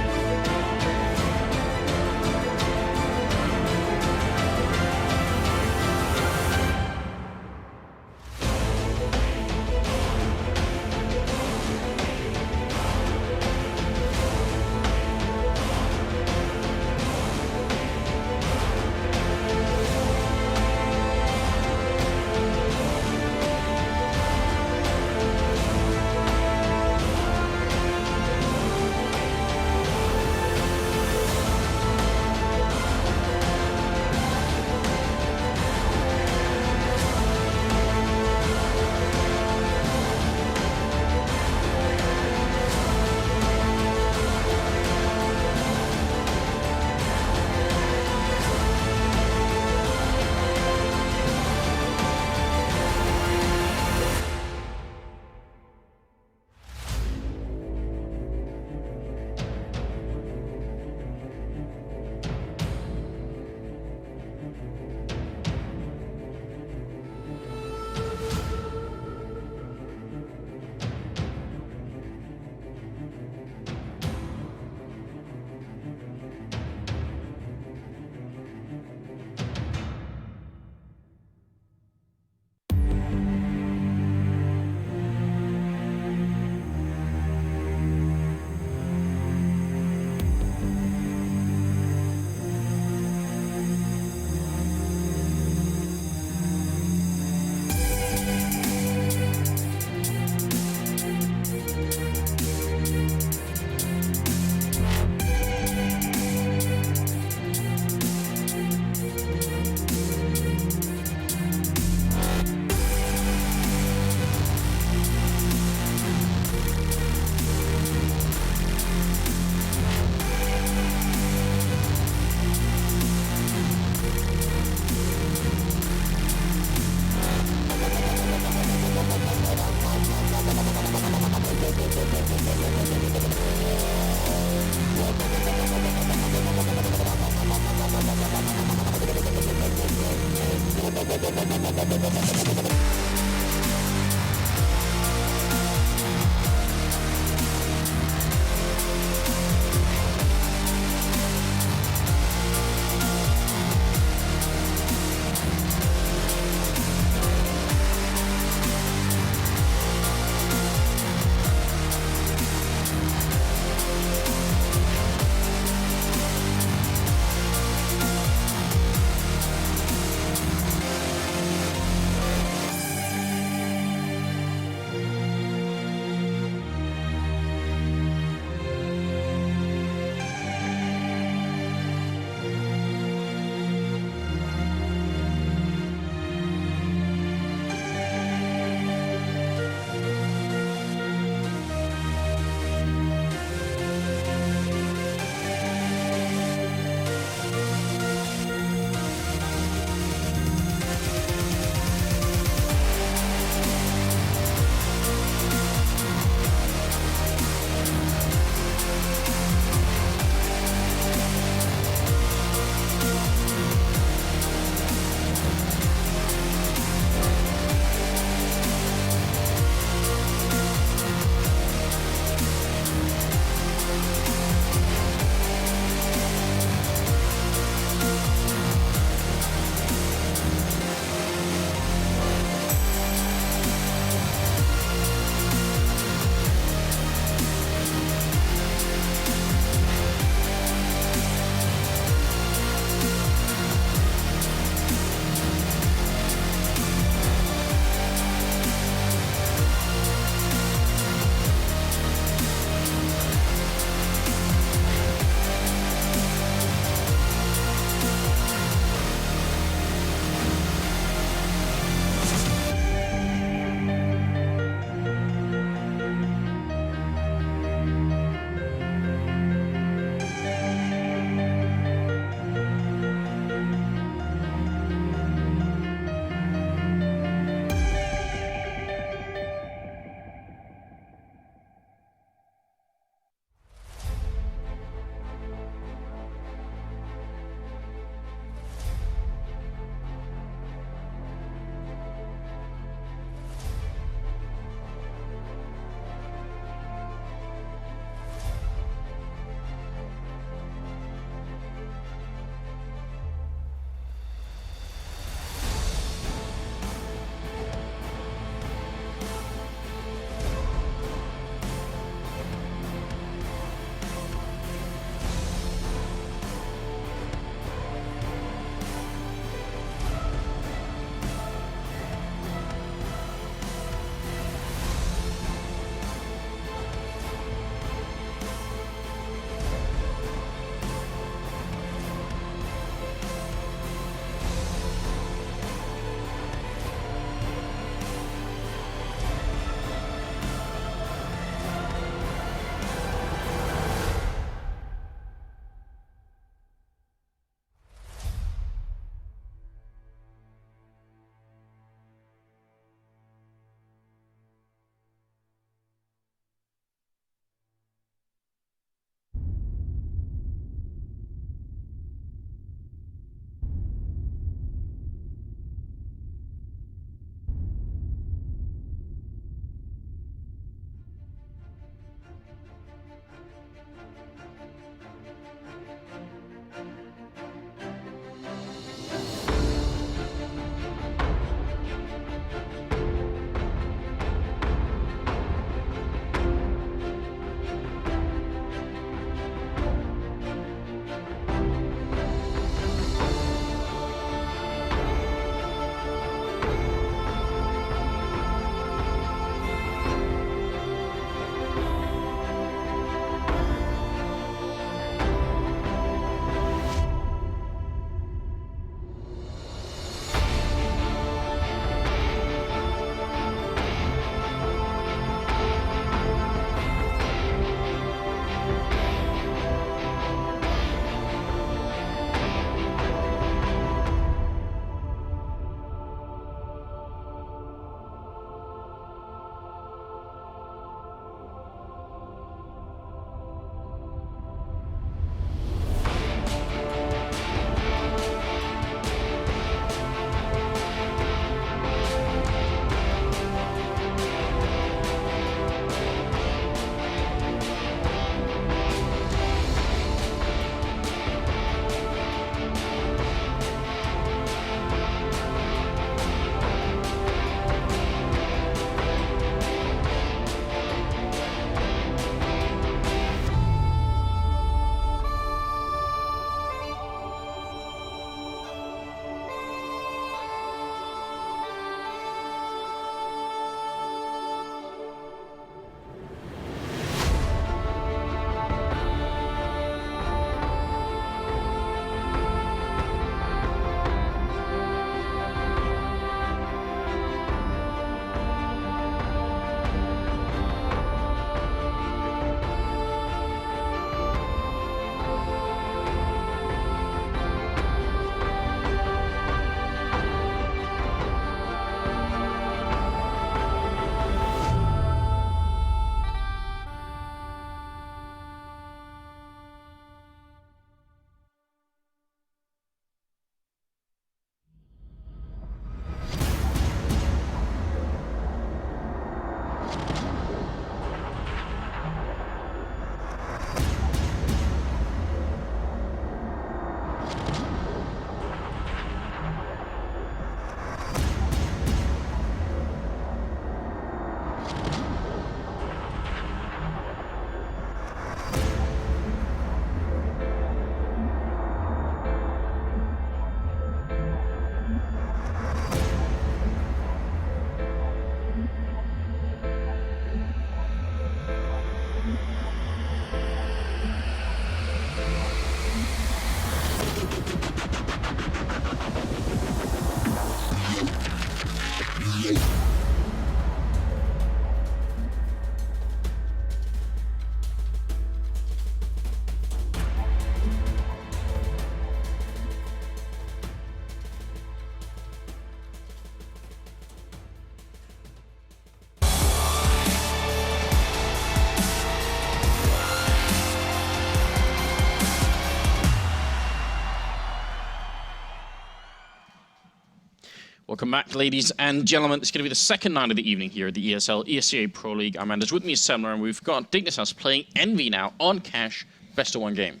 Welcome back, ladies and gentlemen. It's going to be the second night of the evening here at the ESL ESEA Pro League. I'm Anders. With me is Semler, and we've got Dignitas playing EnVy now on Cash, best of one game.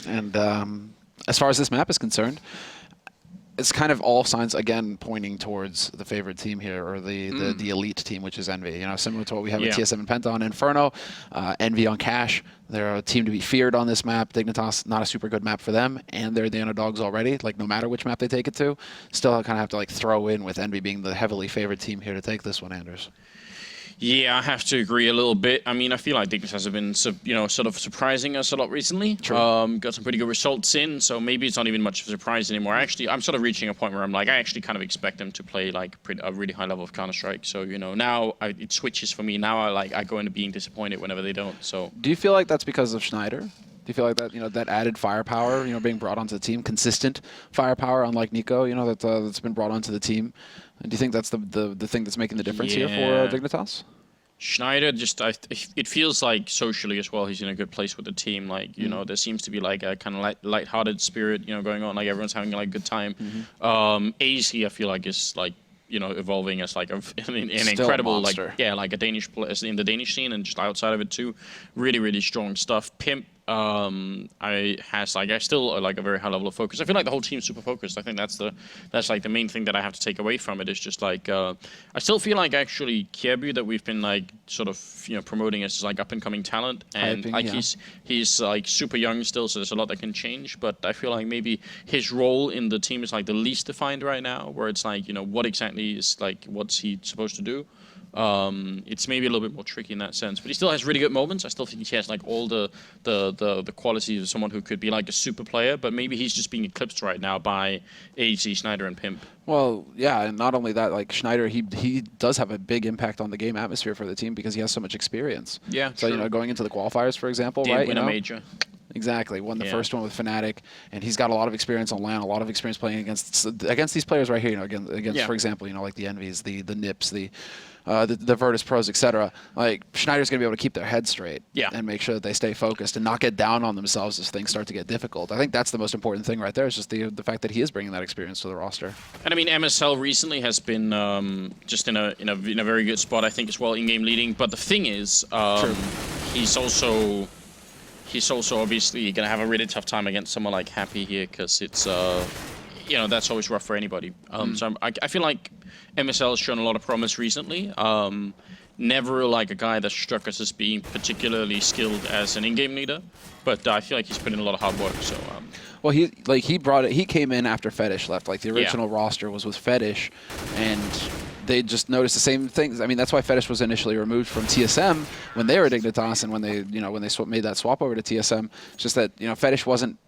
And as far as this map is concerned, it's kind of all signs, again, pointing towards the favorite team here, or the elite team, which is EnVy. You know, similar to what we have with TSM and Penta on Inferno, EnVy on Cash. They're a team to be feared on this map. Dignitas, not a super good map for them, and they're the underdogs already. Like, no matter which map they take it to, still kind of have to like throw in with EnVy being the heavily favored team here to take this one, Anders. Yeah, I have to agree a little bit. I mean, I feel like Dignitas have been, sort of surprising us a lot recently. True. Got some pretty good results in, so maybe it's not even much of a surprise anymore. Actually, I'm sort of reaching a point where I'm like, I actually kind of expect them to play like a really high level of Counter-Strike. So, you know, now it switches for me. Now I go into being disappointed whenever they don't. So, do you feel like that's because of Schneider? Do you feel like that, that added firepower, being brought onto the team, consistent firepower, unlike Nico, that's been brought onto the team? Do you think that's the thing that's making the difference here for Dignitas? Schneider, it feels like socially as well, he's in a good place with the team. Like, there seems to be like a kind of light-hearted spirit, going on. Like, everyone's having like a good time. ESEA, I feel like, is like, evolving as like an incredible, like a Danish player in the Danish scene, and just outside of it too, really, really strong stuff. Pimp I still like a very high level of focus. I feel like the whole team's super focused. I think that's like the main thing that I have to take away from it, is just like I still feel like actually Kjerby, that we've been like sort of promoting as like up and coming talent, and he's like super young still, so there's a lot that can change. But I feel like maybe his role in the team is like the least defined right now, where it's like what exactly is like what's he supposed to do. It's maybe a little bit more tricky in that sense, but he still has really good moments. I still think he has like all the qualities of someone who could be like a super player, but maybe he's just being eclipsed right now by AEC, Schneider, and Pimp. Well, yeah, and not only that, like Schneider, he does have a big impact on the game atmosphere for the team because he has so much experience. Yeah, so going into the qualifiers, for example, Did win a major. Exactly, won the first one with Fnatic, and he's got a lot of experience on LAN, a lot of experience playing against these players right here. Against for example, like the EnVys, the Nips, the Virtus Pros, etc. Like, Schneider's going to be able to keep their head straight and make sure that they stay focused and not get down on themselves as things start to get difficult. I think that's the most important thing right there, is just the fact that he is bringing that experience to the roster. And I mean, MSL recently has been just in a very good spot, I think, as well, in-game leading. But the thing is, he's also obviously going to have a really tough time against someone like Happy here, because it's that's always rough for anybody. So I feel like MSL has shown a lot of promise recently. Never like a guy that struck us as being particularly skilled as an in-game leader, but I feel like he's put in a lot of hard work. So well, he came in after Fetish left. Like, the original roster was with Fetish, and they just noticed the same things. I mean, that's why Fetish was initially removed from TSM when they were Dignitas, and when they made that swap over to TSM. It's just that Fetish wasn't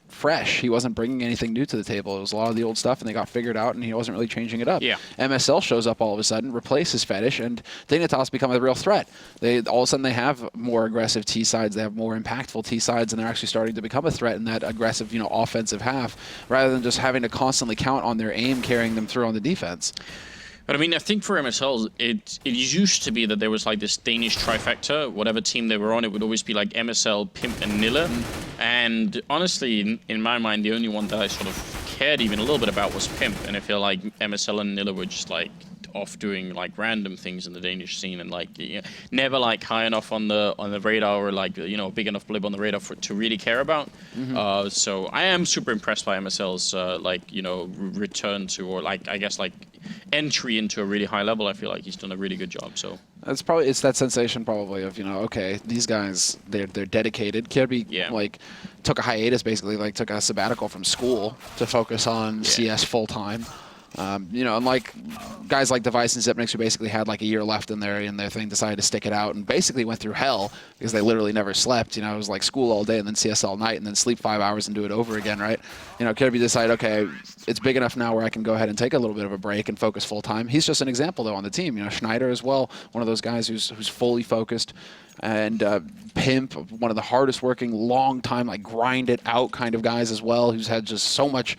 fresh. He wasn't bringing anything new to the table. It was a lot of the old stuff, and they got figured out, and he wasn't really changing it up. Yeah. MSL shows up all of a sudden, replaces Fetish, and Dignitas become a real threat. All of a sudden they have more aggressive T sides, they have more impactful T sides, and they're actually starting to become a threat in that aggressive, offensive half, rather than just having to constantly count on their aim carrying them through on the defense. But I mean, I think for MSL, it used to be that there was like this Danish trifecta. Whatever team they were on, it would always be like MSL, Pimp, and Nilla. And honestly, in my mind, the only one that I sort of cared even a little bit about was Pimp. And I feel like MSL and Nilla were just like off doing like random things in the Danish scene, and like never like high enough on the radar, or like big enough blip on the radar to really care about. So I am super impressed by MSL's return to, or like I guess like entry into a really high level. I feel like he's done a really good job. So it's that sensation probably of okay, these guys, they're dedicated. Kjerby like took a hiatus, basically like took a sabbatical from school to focus on CS full time. Unlike guys like Device and Zipnix, who basically had like a year left in their thing, decided to stick it out and basically went through hell because they literally never slept. It was like school all day and then CS all night and then sleep 5 hours and do it over again, right? Kjerby decided, okay, it's big enough now where I can go ahead and take a little bit of a break and focus full time. He's just an example though on the team. Schneider as well, one of those guys who's fully focused. And Pimp, one of the hardest working, long time, like grind it out kind of guys as well, who's had just so much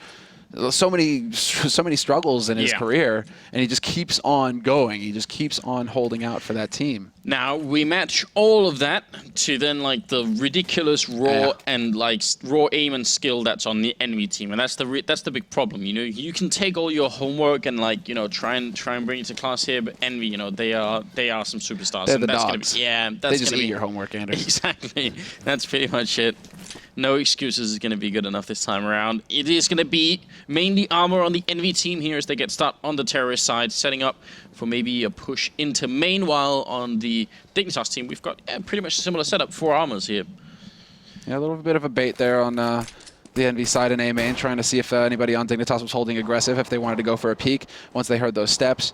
so many struggles in his career, and he just keeps on going. He just keeps on holding out for that team. Now we match all of that to then like the ridiculous raw and like raw aim and skill that's on the enemy team, and that's the big problem. You know, you can take all your homework and like try and bring it to class here, but envy, they are some superstars. They're and the that's dogs. Gonna be, they just eat your homework, Anders. Exactly. That's pretty much it. No excuses is going to be good enough this time around. It is going to be mainly armor on the Envy team here as they get started on the terrorist side, setting up for maybe a push into main, while on the Dignitas team, we've got pretty much a similar setup, 4 armors here. Yeah, a little bit of a bait there on the Envy side in A main, trying to see if anybody on Dignitas was holding aggressive, if they wanted to go for a peek once they heard those steps.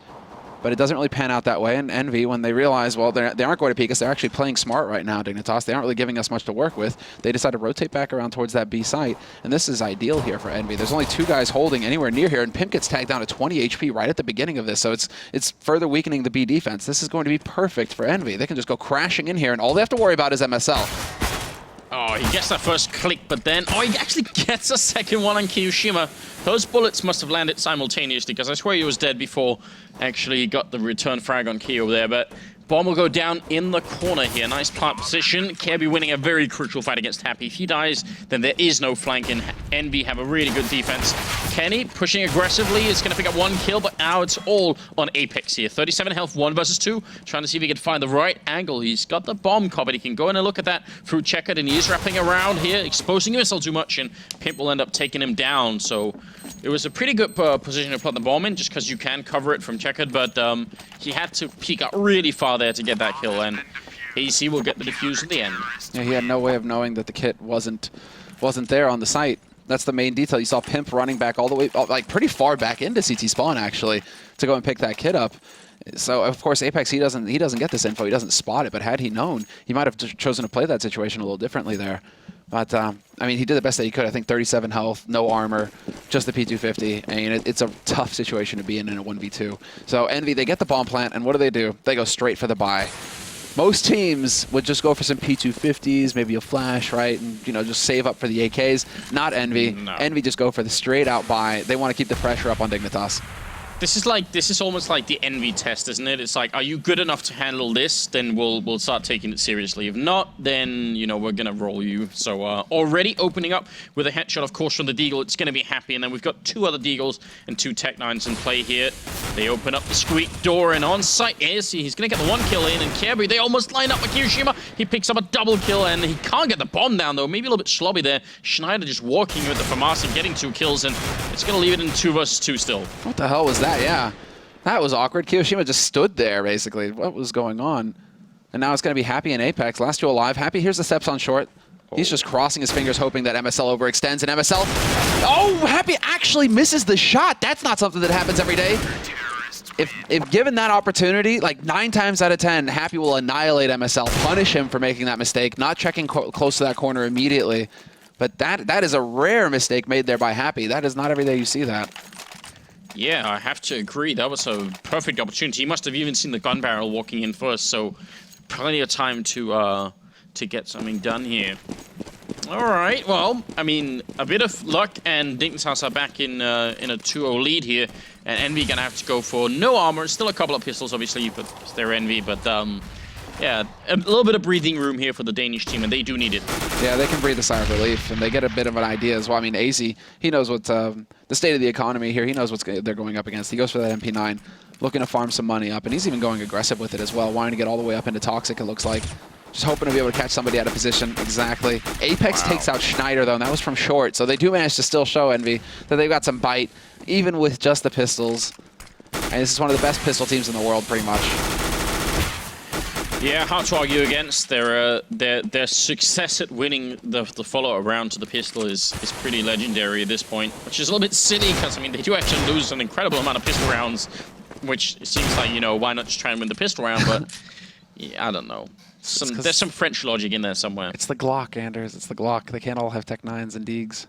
But it doesn't really pan out that way, and Envy, when they realize, well, they aren't going to peek us, they're actually playing smart right now, Dignitas. They aren't really giving us much to work with. They decide to rotate back around towards that B site, and this is ideal here for Envy. There's only 2 guys holding anywhere near here, and Pimp gets tagged down to 20 HP right at the beginning of this, so it's further weakening the B defense. This is going to be perfect for Envy. They can just go crashing in here, and all they have to worry about is MSL. Oh, he gets that first click, but then, he actually gets a second one on Kiyoshima. Those bullets must have landed simultaneously, because I swear he was dead before actually he got the return frag on Kiyo there, but bomb will go down in the corner here. Nice plant position. Kirby winning a very crucial fight against Happy. If he dies, then there is no flank, and Envy have a really good defense. Kenny pushing aggressively is going to pick up 1 kill, but now it's all on Apex here. 37 health, 1 versus 2. Trying to see if he can find the right angle. He's got the bomb covered. He can go in and look at that through Checkered, and he is wrapping around here, exposing himself too much, and Pimp will end up taking him down. So it was a pretty good position to put the bomb in, just because you can cover it from Checkered, but he had to peek out really far there to get that kill, and AC will get the defuse at the end. Yeah, he had no way of knowing that the kit wasn't there on the site. That's the main detail. You saw Pimp running back all the way, like pretty far back into CT spawn actually, to go and pick that kit up. So of course Apex, he doesn't get this info. He doesn't spot it. But had he known, he might have chosen to play that situation a little differently there. But I mean, he did the best that he could. I think 37 health, no armor, just the P250. I mean, it's a tough situation to be in a 1v2. So Envy, they get the bomb plant, and what do? They go straight for the buy. Most teams would just go for some P250s, maybe a flash, right? And, just save up for the AKs. Not Envy. No. Envy just go for the straight out buy. They want to keep the pressure up on Dignitas. This is almost like the Envy test, isn't it? It's like, are you good enough to handle this? Then we'll start taking it seriously. If not, then we're gonna roll you. So already opening up with a headshot, of course, from the Deagle. It's gonna be Happy, and then we've got 2 other Deagles and 2 Tech-9s in play here. They open up the squeak door, and on site is he's gonna get the 1 kill in. And Kirby, they almost line up with Kiyoshima. He picks up a double kill, and he can't get the bomb down though. Maybe a little bit slobby there. Schneider just walking with the FAMAS and getting 2 kills, and it's gonna leave it in 2 versus 2 still. What the hell was that? Yeah, that was awkward. Kiyoshima just stood there, basically. What was going on? And now it's going to be Happy and Apex. Last 2 alive. Happy, here's the steps on short. He's just crossing his fingers, hoping that MSL overextends, and MSL... Oh, Happy actually misses the shot. That's not something that happens every day. If given that opportunity, like 9 times out of 10, Happy will annihilate MSL, punish him for making that mistake, not checking close to that corner immediately. But that is a rare mistake made there by Happy. That is not every day you see that. Yeah, I have to agree. That was a perfect opportunity. He must have even seen the gun barrel walking in first, so plenty of time to get something done here. All right, well, I mean, a bit of luck, and Dignitas are back in a 2-0 lead here, and Envy gonna have to go for no armor. Still a couple of pistols, obviously, but they're Envy, but yeah, a little bit of breathing room here for the Danish team, and they do need it. Yeah, they can breathe a sigh of relief, and they get a bit of an idea as well. I mean, AZ, he knows what the state of the economy here. He knows what they're going up against. He goes for that MP9, looking to farm some money up, and he's even going aggressive with it as well, wanting to get all the way up into Toxic, it looks like. Just hoping to be able to catch somebody out of position. Exactly. Apex takes out Schneider, though, and that was from short, so they do manage to still show Envy that they've got some bite, even with just the pistols. And this is one of the best pistol teams in the world, pretty much. Yeah, hard to argue against. Their success at winning the follow around to the pistol is pretty legendary at this point, which is a little bit silly because I mean they do actually lose an incredible amount of pistol rounds, which seems like why not just try and win the pistol round? But yeah, I don't know. There's some French logic in there somewhere. It's the Glock, Anders. It's the Glock. They can't all have Tech-9s and Deegs.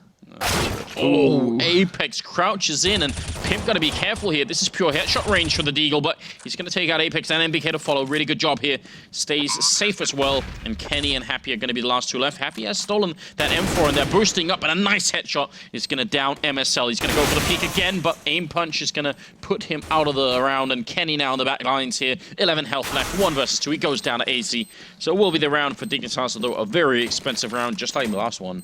Oh, Apex crouches in, and Pimp got to be careful here. This is pure headshot range for the Deagle, but he's going to take out Apex and MBK to follow. Really good job here. Stays safe as well, and Kenny and Happy are going to be the last two left. Happy has stolen that M4, and they're boosting up, and a nice headshot is going to down MSL. He's going to go for the peek again, but aim punch is going to put him out of the round, and Kenny now in the back lines here. 11 health left, 1 versus 2. He goes down to AC, so it will be the round for Dignitas, although a very expensive round, just like the last one.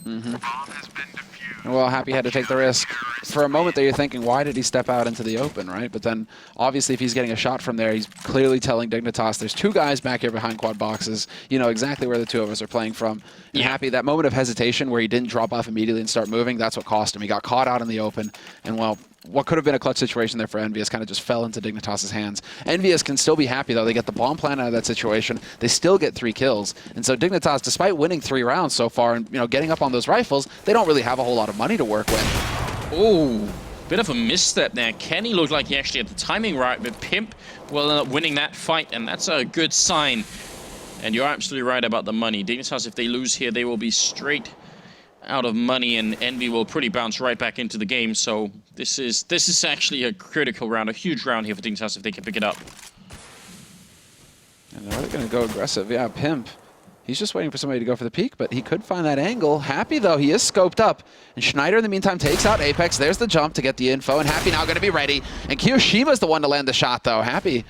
Well, Happy had to take the risk. For a moment there, you're thinking, why did he step out into the open, right? But then, obviously, if he's getting a shot from there, he's clearly telling Dignitas, there's 2 guys back here behind quad boxes. You know exactly where the 2 of us are playing from. And Happy, that moment of hesitation where he didn't drop off immediately and start moving, that's what cost him. He got caught out in the open, and well, what could have been a clutch situation there for EnVyUS kind of just fell into Dignitas' hands. EnVyUS can still be happy, though. They get the bomb plant out of that situation. They still get 3 kills. And so Dignitas, despite winning 3 rounds so far and getting up on those rifles, they don't really have a whole lot of money to work with. Oh, bit of a misstep there. Kenny looked like he actually had the timing right, but Pimp will end up winning that fight, and that's a good sign. And you're absolutely right about the money. Dignitas, if they lose here, they will be straight out of money, and Envy will pretty bounce right back into the game. So this is actually a critical round, a huge round here for Dignitas if they can pick it up. And they're going to go aggressive. Yeah, Pimp. He's just waiting for somebody to go for the peek, but he could find that angle. Happy, though, he is scoped up. And Schneider, in the meantime, takes out Apex. There's the jump to get the info, and Happy now going to be ready. And Kiyoshima's the one to land the shot, though. Happy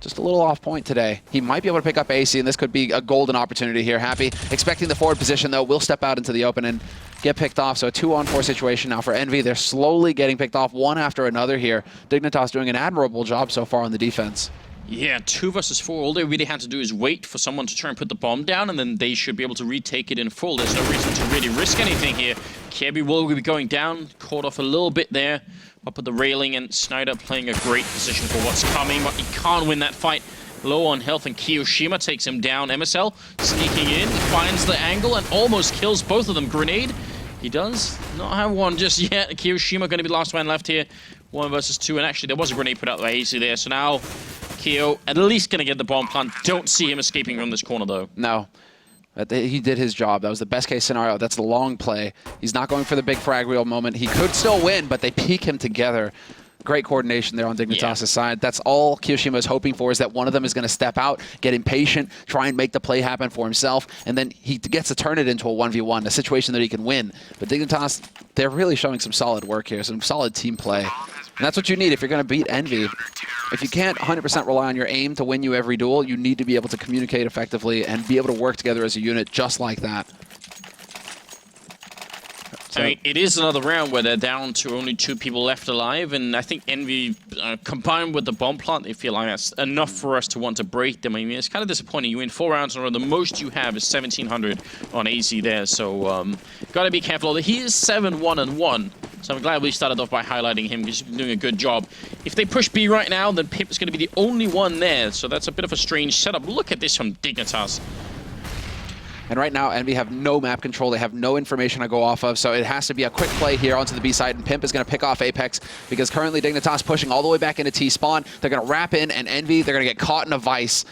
just a little off point today. He might be able to pick up AC, and this could be a golden opportunity here. Happy, expecting the forward position, though, will step out into the open and get picked off. So a 2-on-4 situation now for Envy. They're slowly getting picked off one after another here. Dignitas doing an admirable job so far on the defense. Yeah, 2 versus 4. All they really had to do is wait for someone to try and put the bomb down, and then they should be able to retake it in full. There's no reason to really risk anything here. Kirby will be going down, caught off a little bit there up at the railing, and Snyder playing a great position for what's coming, but he can't win that fight. Low on health, and Kiyoshima takes him down. MSL sneaking in, finds the angle, and almost kills both of them. Grenade, he does not have one just yet. Kiyoshima going to be the last man left here. 1 versus 2, and actually there was a grenade put out by AC there, so now Kyo at least going to get the bomb plant. Don't see him escaping from this corner, though. No. He did his job. That was the best case scenario. That's the long play. He's not going for the big frag wheel moment. He could still win, but they peek him together. Great coordination there on Dignitas' side. That's all Kiyoshima is hoping for, is that one of them is going to step out, get impatient, try and make the play happen for himself, and then he gets to turn it into a 1v1, a situation that he can win. But Dignitas, they're really showing some solid work here, some solid team play. And that's what you need if you're going to beat Envy. If you can't 100% rely on your aim to win you every duel, you need to be able to communicate effectively and be able to work together as a unit just like that. I mean, it is another round where they're down to only 2 people left alive, and I think Envy, combined with the bomb plant, they feel like that's enough for us to want to break them. I mean, it's kind of disappointing. You win 4 rounds in a row. The most you have is 1,700 on AZ there, so got to be careful. He is 7-1-1, so I'm glad we started off by highlighting him because he's been doing a good job. If they push B right now, then Pip is going to be the only one there, so that's a bit of a strange setup. Look at this from Dignitas. And right now, Envy have no map control. They have no information to go off of, so it has to be a quick play here onto the B side, and Pimp is going to pick off Apex because currently Dignitas pushing all the way back into T-spawn. They're going to wrap in, and Envy, they're going to get caught in a vice.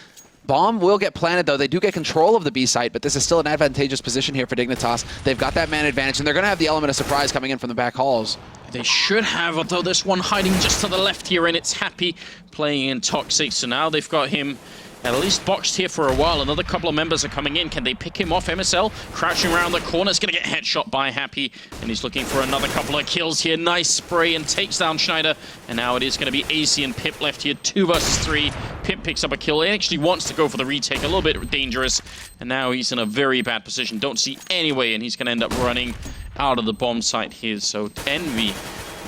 Bomb will get planted, though. They do get control of the B site, but this is still an advantageous position here for Dignitas. They've got that man advantage, and they're going to have the element of surprise coming in from the back halls. They should have, although there's one hiding just to the left here, and it's Happy playing in Toxic, so now they've got him at least boxed here for a while. Another couple of members are coming in. Can they pick him off? MSL crouching around the corner. Is going to get headshot by Happy. And he's looking for another couple of kills here. Nice spray and takes down Schneider. And now it is going to be AC and Pip left here. 2 versus 3. Pip picks up a kill. He actually wants to go for the retake. A little bit dangerous. And now he's in a very bad position. Don't see any way. And he's going to end up running out of the bomb site here. So Envy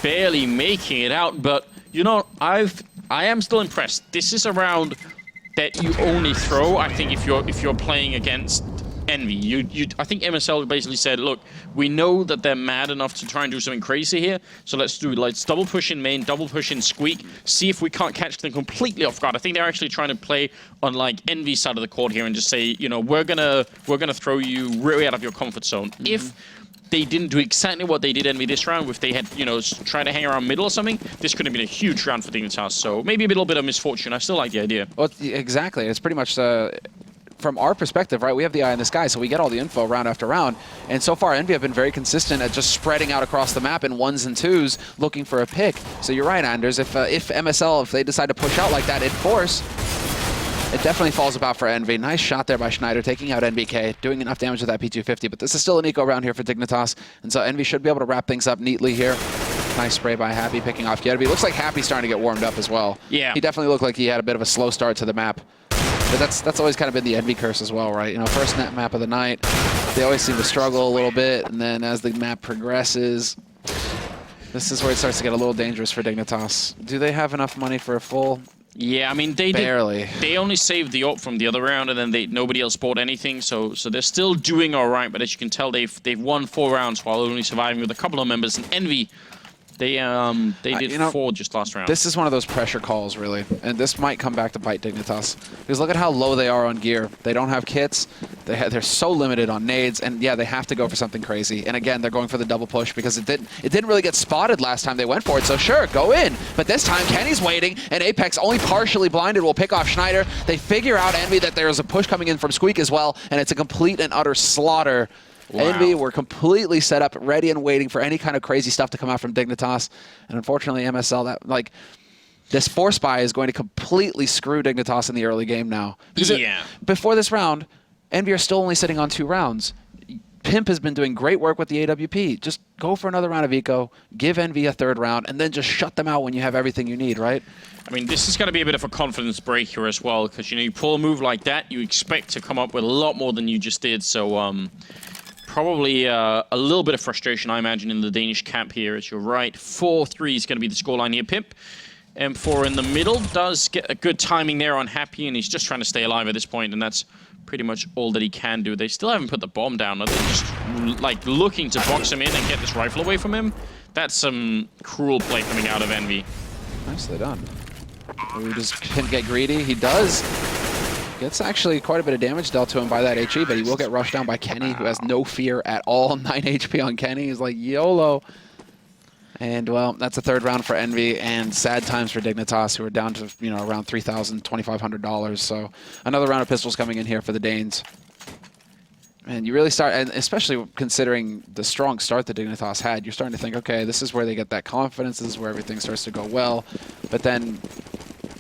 barely making it out. But, you know, I am still impressed. This is a round that you only throw, I think, if you're playing against Envy. I think MSL basically said, look, we know that they're mad enough to try and do something crazy here, so let's double push in main, double push in Squeak, see if we can't catch them completely off guard. I think they're actually trying to play on like Envy's side of the court here and just say, you know, we're gonna throw you really out of your comfort zone. If they didn't do exactly what they did Envy this round, if they had, you know, tried to hang around middle or something, this could have been a huge round for Dignitas. So maybe a little bit of misfortune. I still like the idea. Well, exactly. It's pretty much from our perspective, right, we have the eye in the sky, so we get all the info round after round. And so far, EnVy have been very consistent at just spreading out across the map in 1s and 2s, looking for a pick. So you're right, Anders. If MSL, if they decide to push out like that in force, it definitely falls about for EnVy. Nice shot there by Schneider, taking out NBK, doing enough damage with that P250. But this is still an eco round here for Dignitas, and so EnVy should be able to wrap things up neatly here. Nice spray by Happy, picking off Kjerby. Looks like Happy's starting to get warmed up as well. Yeah. He definitely looked like he had a bit of a slow start to the map. But that's always kind of been the EnVy curse as well, right? You know, first net map of the night, they always seem to struggle a little bit, and then as the map progresses, this is where it starts to get a little dangerous for Dignitas. Do they have enough money for a full? Yeah, I mean, they barely. They only saved the AWP from the other round, and then nobody else bought anything, so they're still doing all right. But as you can tell, they've won 4 rounds while only surviving with a couple of members. And EnVy, they did 4 just last round. This is one of those pressure calls, really, and this might come back to bite Dignitas. Because look at how low they are on gear. They don't have kits. They're so limited on nades, and yeah, they have to go for something crazy. And again, they're going for the double push because it didn't really get spotted last time they went for it. So sure, go in. But this time, Kenny's waiting, and Apex, only partially blinded, will pick off Schneider. They figure out EnVy that there's a push coming in from Squeak as well, and it's a complete and utter slaughter. Wow. EnVy were completely set up, ready and waiting for any kind of crazy stuff to come out from Dignitas. And unfortunately, MSL, this force buy is going to completely screw Dignitas in the early game now. Because before this round, EnVy are still only sitting on 2 rounds. Pimp has been doing great work with the AWP. Just go for another round of eco, give EnVy a 3rd round, and then just shut them out when you have everything you need, right? I mean, this is going to be a bit of a confidence break here as well, because, you know, you pull a move like that, you expect to come up with a lot more than you just did. So, probably a little bit of frustration, I imagine, in the Danish camp here, as you're right. 4-3 is going to be the scoreline here. Pimp, M4 in the middle, does get a good timing there on Happy, and he's just trying to stay alive at this point, and that's pretty much all that he can do. They still haven't put the bomb down. Are they just, like, looking to box him in and get this rifle away from him? That's some cruel play coming out of EnVy. Nicely done. Does Pimp get greedy? He does. Gets actually quite a bit of damage dealt to him by that HE, but he will get rushed down by Kenny, who has no fear at all. 9 HP on Kenny. He's like, YOLO. And, well, that's a 3rd round for EnVy, and sad times for Dignitas, who are down to, you know, around $3,000, $2,500. So another round of pistols coming in here for the Danes. And you really start, and especially considering the strong start that Dignitas had, you're starting to think, okay, this is where they get that confidence, this is where everything starts to go well. But then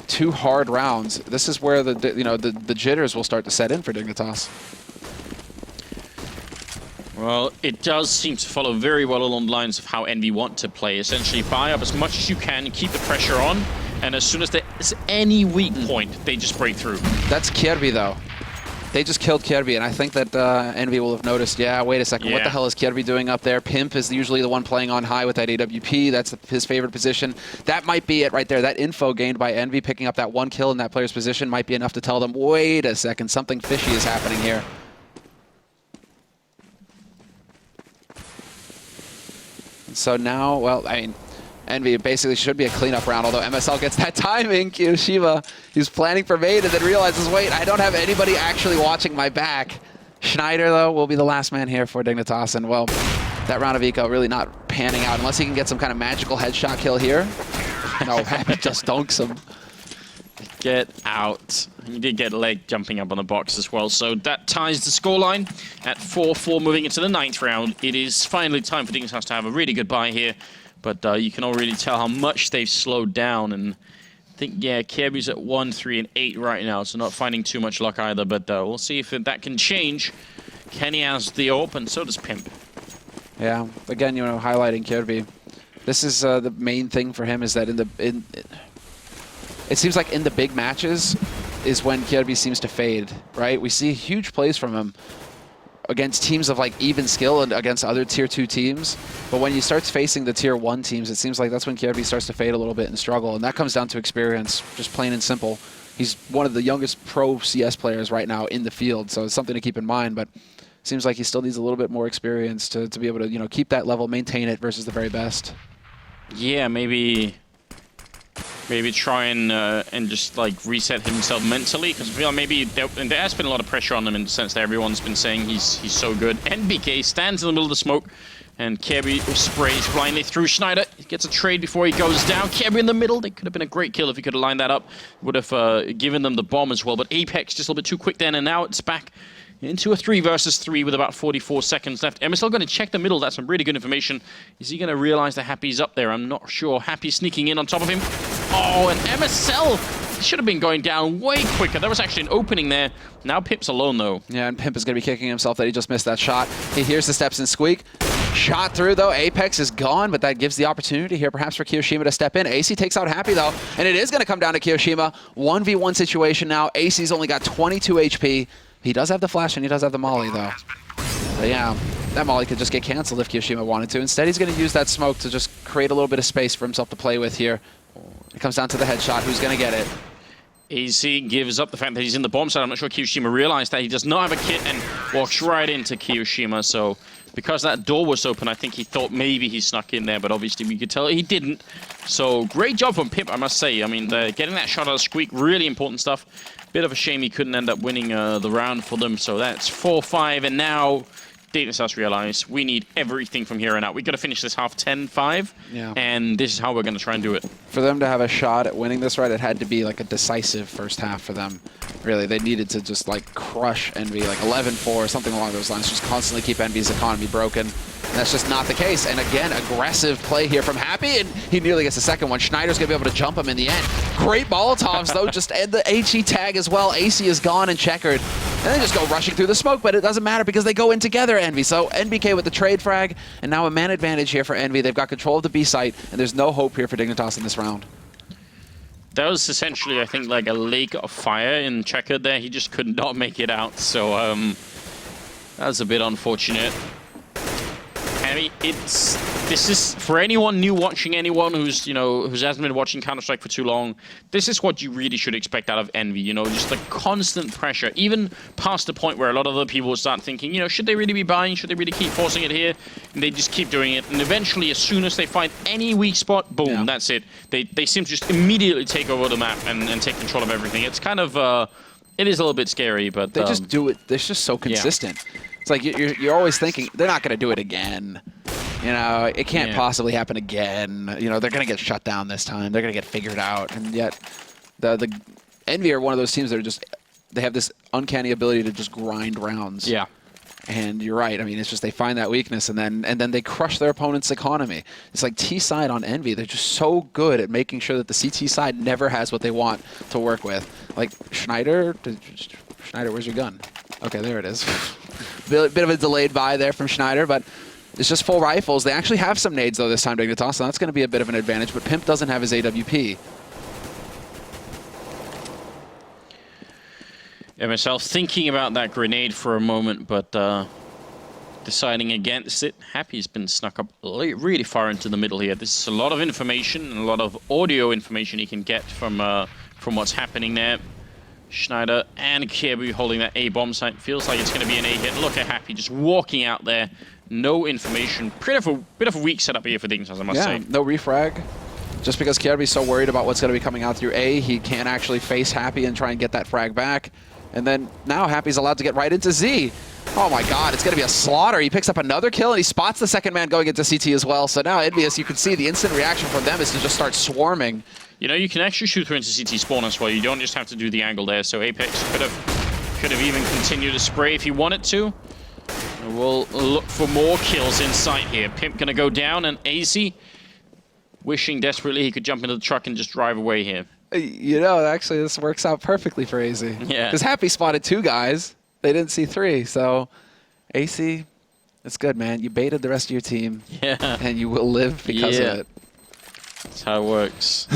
2 hard rounds, this is where the jitters will start to set in for Dignitas. Well, it does seem to follow very well along the lines of how EnVy want to play. Essentially, buy up as much as you can, keep the pressure on, and as soon as there's any weak point, they just break through. That's Kjerby, though. They just killed Kjerby, and I think that EnVy will have noticed, yeah, wait a second, what the hell is Kjerby doing up there? Pimp is usually the one playing on high with that AWP. That's his favorite position. That might be it right there. That info gained by EnVy picking up that 1 kill in that player's position might be enough to tell them, wait a second, something fishy is happening here. So now, well, I mean, EnVy basically should be a cleanup round, although MSL gets that timing. Kiyoshiba, he's planning for Made and then realizes, wait, I don't have anybody actually watching my back. Schneider, though, will be the last man here for Dignitas, and, well, that round of eco really not panning out unless he can get some kind of magical headshot kill here. No, Happy just dunks him. Get out. He did get leg jumping up on the box as well, so that ties the scoreline at 4-4 moving into the 9th round. It is finally time for Dignitas to have a really good buy here, but you can already tell how much they've slowed down, and I think, yeah, Kjerby's at 1, 3, and 8 right now, so not finding too much luck either, but we'll see if that can change. Kenny has the AWP, and so does Pimp. Yeah, again, you know, highlighting Kjerby. This is the main thing for him is that it seems like in the big matches is when Kjerby seems to fade, right? We see huge plays from him against teams of like even skill and against other tier 2 teams. But when he starts facing the tier 1 teams, it seems like that's when Kjerby starts to fade a little bit and struggle. And that comes down to experience, just plain and simple. He's one of the youngest pro CS players right now in the field, so it's something to keep in mind. But it seems like he still needs a little bit more experience to be able to, you know, keep that level, maintain it versus the very best. Yeah, maybe try and just like reset himself mentally, because I feel like maybe there has been a lot of pressure on him in the sense that everyone's been saying he's so good. NBK stands in the middle of the smoke, and Kjerby sprays blindly through Schneider. Gets a trade before he goes down. Kirby in the middle. They could have been a great kill if he could have lined that up. Would have given them the bomb as well. But Apex just a little bit too quick then, and now it's back into a 3 versus 3 with about 44 seconds left. MSL going to check the middle. That's some really good information. Is he going to realize that Happy's up there? I'm not sure. Happy sneaking in on top of him. Oh, and MSL should have been going down way quicker. There was actually an opening there. Now Pimp's alone, though. Yeah, and Pimp is going to be kicking himself that he just missed that shot. He hears the steps and squeak. Shot through, though. Apex is gone, but that gives the opportunity here perhaps for Kiyoshima to step in. AC takes out Happy, though, and it is going to come down to Kiyoshima. 1v1 situation now. AC's only got 22 HP. He does have the flash, and he does have the molly, though. But yeah, that molly could just get canceled if Kiyoshima wanted to. Instead, he's going to use that smoke to just create a little bit of space for himself to play with here. It comes down to the headshot. Who's going to get it? AC gives up the fact that he's in the bomb side. I'm not sure Kiyoshima realized that. He does not have a kit and walks right into Kiyoshima. So because that door was open, I think he thought maybe he snuck in there, but obviously we could tell he didn't. So great job from Pip, I must say. I mean, getting that shot out of Squeak, really important stuff. Bit of a shame he couldn't end up winning the round for them. So that's 4-5, and now Dignitas realize we need everything from here on out. We got to finish this half 10-5, and this is how we're going to try and do it. For them to have a shot at winning this, right, it had to be like a decisive first half for them. Really, they needed to just like crush Envy, like 11-4, something along those lines. Just constantly keep Envy's economy broken. And that's just not the case. And again, aggressive play here from Happy, and he nearly gets the second one. Schneider's going to be able to jump him in the end. Great Molotovs, though, just end the HE tag as well. AC is gone and checkered. And they just go rushing through the smoke, but it doesn't matter because they go in together, Envy. So NBK with the trade frag, and now a man advantage here for Envy. They've got control of the B site, and there's no hope here for Dignitas in this round. That was essentially, I think, like a lake of fire in Checkered there. He just could not make it out, so that was a bit unfortunate. I mean, this is for anyone new watching, anyone who's who hasn't been watching Counter-Strike for too long. This is what you really should expect out of Envy. Just the constant pressure, even past the point where a lot of other people start thinking, should they really be buying? Should they really keep forcing it here? And they just keep doing it, and eventually, as soon as they find any weak spot, boom, that's it. They seem to just immediately take over the map and take control of everything. It's kind of it is a little bit scary, but they just do it. They're just so consistent. Yeah. It's like you're always thinking they're not going to do it again. It can't possibly happen again. They're going to get shut down this time. They're going to get figured out. And yet, the Envy are one of those teams that are just they have this uncanny ability to just grind rounds. Yeah. And you're right. I mean, it's just they find that weakness and then they crush their opponent's economy. It's like T side on Envy. They're just so good at making sure that the CT side never has what they want to work with. Like Schneider, where's your gun? Okay, there it is. Bit of a delayed buy there from Schneider, but it's just full rifles. They actually have some nades, though, this time, Dignitas, so that's going to be a bit of an advantage, but Pimp doesn't have his AWP. MSL thinking about that grenade for a moment, but deciding against it. Happy's been snuck up really far into the middle here. This is a lot of information and a lot of audio information he can get from what's happening there. Schneider and Kirby holding that A bomb site. Feels like it's going to be an A hit. Look at Happy just walking out there. No information. Bit of a weak setup here for Dignitas, I must say. No refrag. Just because Kirby's so worried about what's going to be coming out through A, he can't actually face Happy and try and get that frag back. And then now Happy's allowed to get right into Z. Oh my god, it's going to be a slaughter. He picks up another kill and he spots the second man going into CT as well. So now EnVyUS, you can see the instant reaction from them is to just start swarming. You can actually shoot through into CT spawn as well. You don't just have to do the angle there. So Apex could have even continued to spray if he wanted to. We'll look for more kills in sight here. Pimp gonna go down, and AC wishing desperately he could jump into the truck and just drive away here. Actually, this works out perfectly for AC. Yeah. Because Happy spotted 2 guys. They didn't see 3. So AC, it's good, man. You baited the rest of your team. Yeah. And you will live because of it. That's how it works.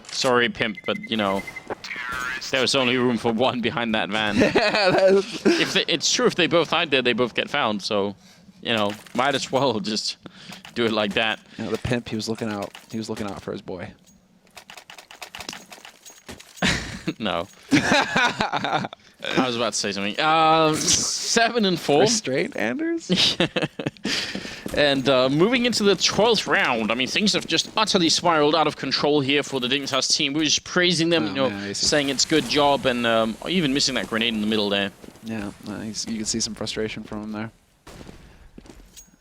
Sorry, Pimp, but, there was only room for 1 behind that van. It's true, if they both hide there, they both get found. So, might as well just do it like that. The Pimp, he was looking out. He was looking out for his boy. No. I was about to say something. 7-4. Restraint, Anders? And moving into the 12th round, I mean, things have just utterly spiraled out of control here for the Dignitas team. We're just praising them, saying it's good job, and even missing that grenade in the middle there. Yeah, you can see some frustration from him there.